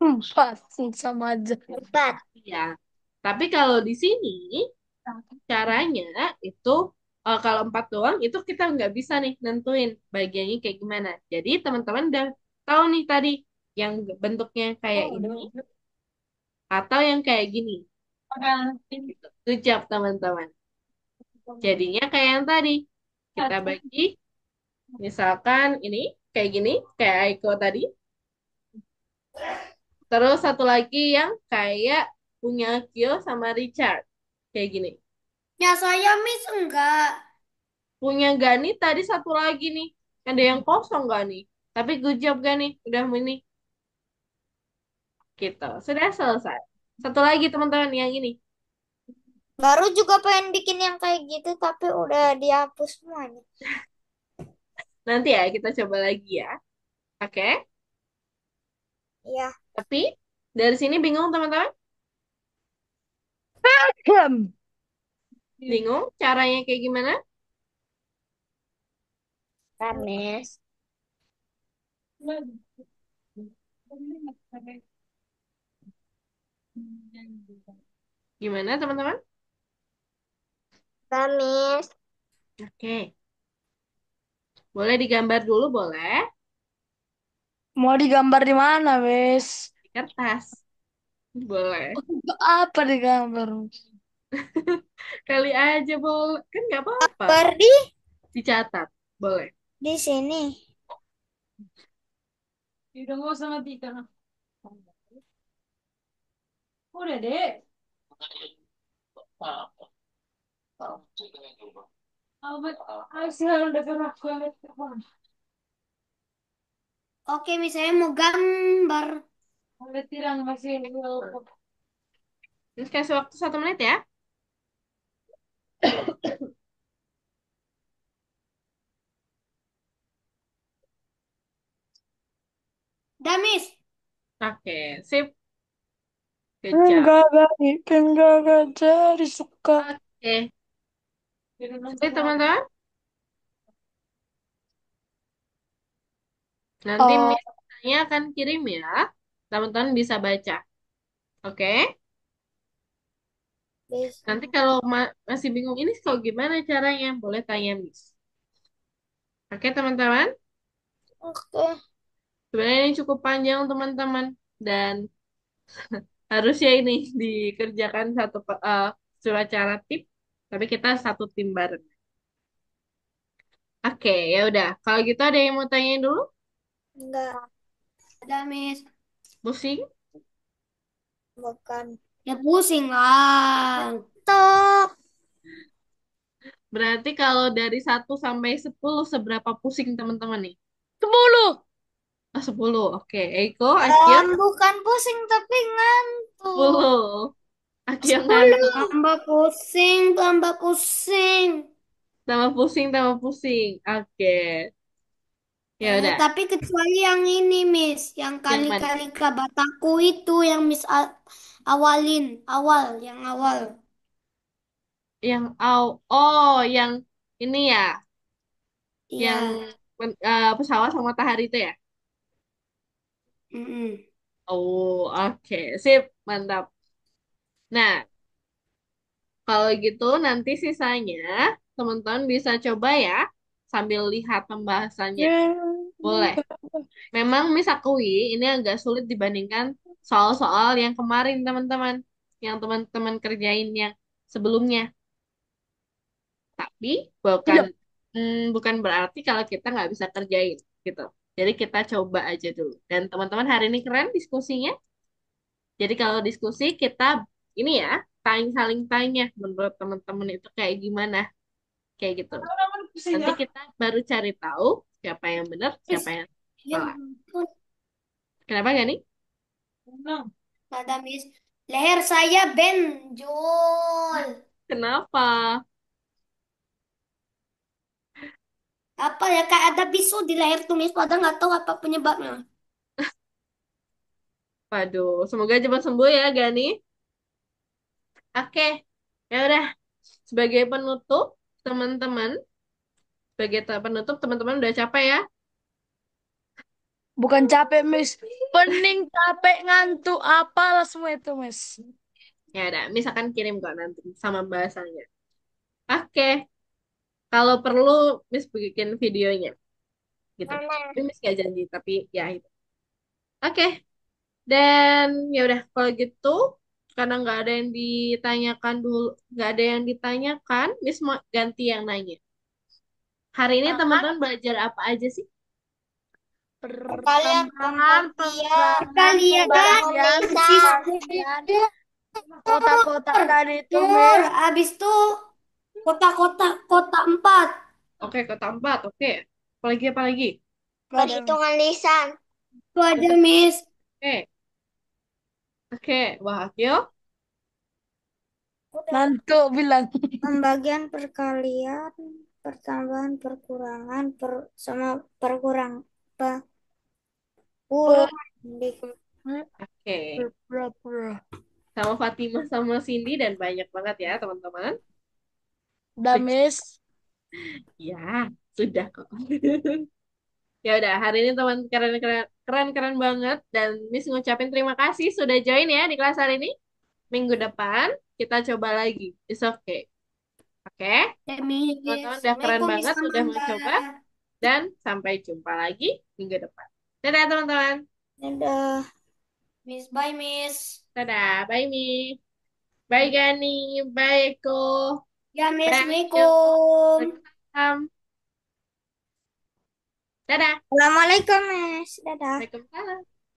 Empat. Sama aja. 4. Ya. Tapi kalau di sini, caranya itu, kalau 4 doang, itu kita nggak bisa nih nentuin bagiannya kayak gimana. Jadi, teman-teman udah tahu nih tadi, yang bentuknya kayak ini, atau yang kayak gini. Gitu. Good job, teman-teman. Jadinya kayak yang tadi. Kita bagi, misalkan ini kayak gini, kayak Aiko tadi. Terus satu lagi yang kayak punya Kyo sama Richard. Kayak gini. Ya saya Miss enggak. Punya Gani tadi satu lagi nih. Ada yang kosong gak nih? Tapi good job Gani. Udah ini. Gitu. Sudah selesai. Satu lagi teman-teman yang ini. Baru juga pengen bikin yang kayak gitu, tapi udah dihapus semuanya. Nanti ya kita coba lagi ya. Oke. Iya. Tapi dari sini bingung teman-teman? Jam. Bingung caranya kayak gimana? Rames. Gimana teman-teman? Rames. Oke. Boleh digambar dulu boleh. Mau digambar di mana, wes? Di kertas. Boleh. Apa digambar? Kali aja boleh. Kan nggak apa-apa. Perdi Dicatat. Boleh. di sini. Udah nggak usah ngetik kan? Udah deh. Udah pernah Oke, Miss saya mau gambar. Udah tirang masih. Ini kasih waktu 1 menit ya. Dah, Miss. Oke. Sip. Good job. Enggak jadi suka. Oke. Oke teman-teman. Nanti Oh, misalnya akan kirim ya. Teman-teman bisa baca. Oke. Bisa. Nanti kalau masih bingung ini kalau gimana caranya, boleh tanya Miss. Oke teman-teman. Oke. Sebenarnya ini cukup panjang teman-teman. Dan harusnya ini dikerjakan surat cara tip. Tapi kita satu tim bareng. Oke, ya udah. Kalau gitu ada yang mau tanya dulu? Enggak. Ada, Miss. Pusing? Bukan. Ya pusing lah. Tok. Berarti kalau dari 1 sampai 10 seberapa pusing teman-teman nih? 10. Oh, 10. Oke. Eko, Akio, Bukan pusing tapi ngantuk. 10. Akio ngantuk. 10. Tambah pusing. Tambah pusing, tambah pusing. Oke. Ya udah. Tapi kecuali yang ini, Miss. Yang Yang mana? kali-kali kabataku itu yang Miss awalin. Yang awal. Oh, yang ini ya. Yang Iya. pesawat sama matahari itu ya? Mm-mm. Oh, oke. Sip. Mantap. Nah, kalau gitu nanti sisanya teman-teman bisa coba ya sambil lihat pembahasannya. Boleh. Memang Miss akui ini agak sulit dibandingkan soal-soal yang kemarin teman-teman. Yang teman-teman kerjain yang sebelumnya. Tapi bukan Iya. bukan berarti kalau kita nggak bisa kerjain gitu. Jadi kita coba aja dulu. Dan teman-teman hari ini keren diskusinya. Jadi kalau diskusi kita ini ya, saling tanya menurut teman-teman itu kayak gimana, kayak gitu. Nanti kita baru cari tahu siapa yang benar, Miss, siapa yang ya salah. ampun. Kenapa gak nih? Ada Miss. Leher saya benjol. Kenapa? Apa ya, kayak ada bisu di leher tuh Miss. Padahal nggak tahu apa penyebabnya. Waduh, semoga cepat sembuh ya Gani. Oke, ya udah. Sebagai penutup, teman-teman, penutup teman-teman udah capek ya? Bukan capek, Miss. Pening, capek, ngantuk, apalah semua itu, Miss. Ya udah, Miss akan kirim kok nanti sama bahasanya. Oke, kalau perlu Miss bikin videonya gitu. Tapi Miss gak janji, tapi ya itu. Oke, dan ya udah kalau gitu karena nggak ada yang ditanyakan dulu, nggak ada yang ditanyakan, Miss mau ganti yang nanya. Hari ini teman-teman belajar apa aja sih? Perkalian, Pertambangan, pembagian, pengurangan, Kalian pembagian, sistem pembagian, kotak-kotak tadi itu, tur. Miss. Habis itu kotak-kotak kota 4. Oke, kota 4, oke. Apalagi, apalagi? Gak ada, Miss. perhitungan lisan, Itu aja Miss. Oke, oke. Wah, Akil. Ngantuk bilang. pembagian, perkalian, pertambahan, perkurangan, sama Pe- kurang di Oke. Pura-pura. Sama Fatimah sama Cindy dan banyak banget ya, teman-teman. Udah, Miss. Ya, sudah kok. Ya udah, hari ini teman keren banget dan Miss ngucapin terima kasih sudah join ya di kelas hari ini. Minggu depan kita coba lagi. It's okay. Oke, Ya Miss. teman-teman udah keren Assalamualaikum Miss banget sudah mau Amanda. coba dan sampai jumpa lagi minggu depan. Dadah teman-teman. dadah. Miss, bye Miss. Dadah, bye Mi. Bye Gani, bye Eko, Ya Miss, bye Angel. Assalamualaikum. Waalaikumsalam. Dadah. Assalamualaikum, Mas. Dadah. Waalaikumsalam.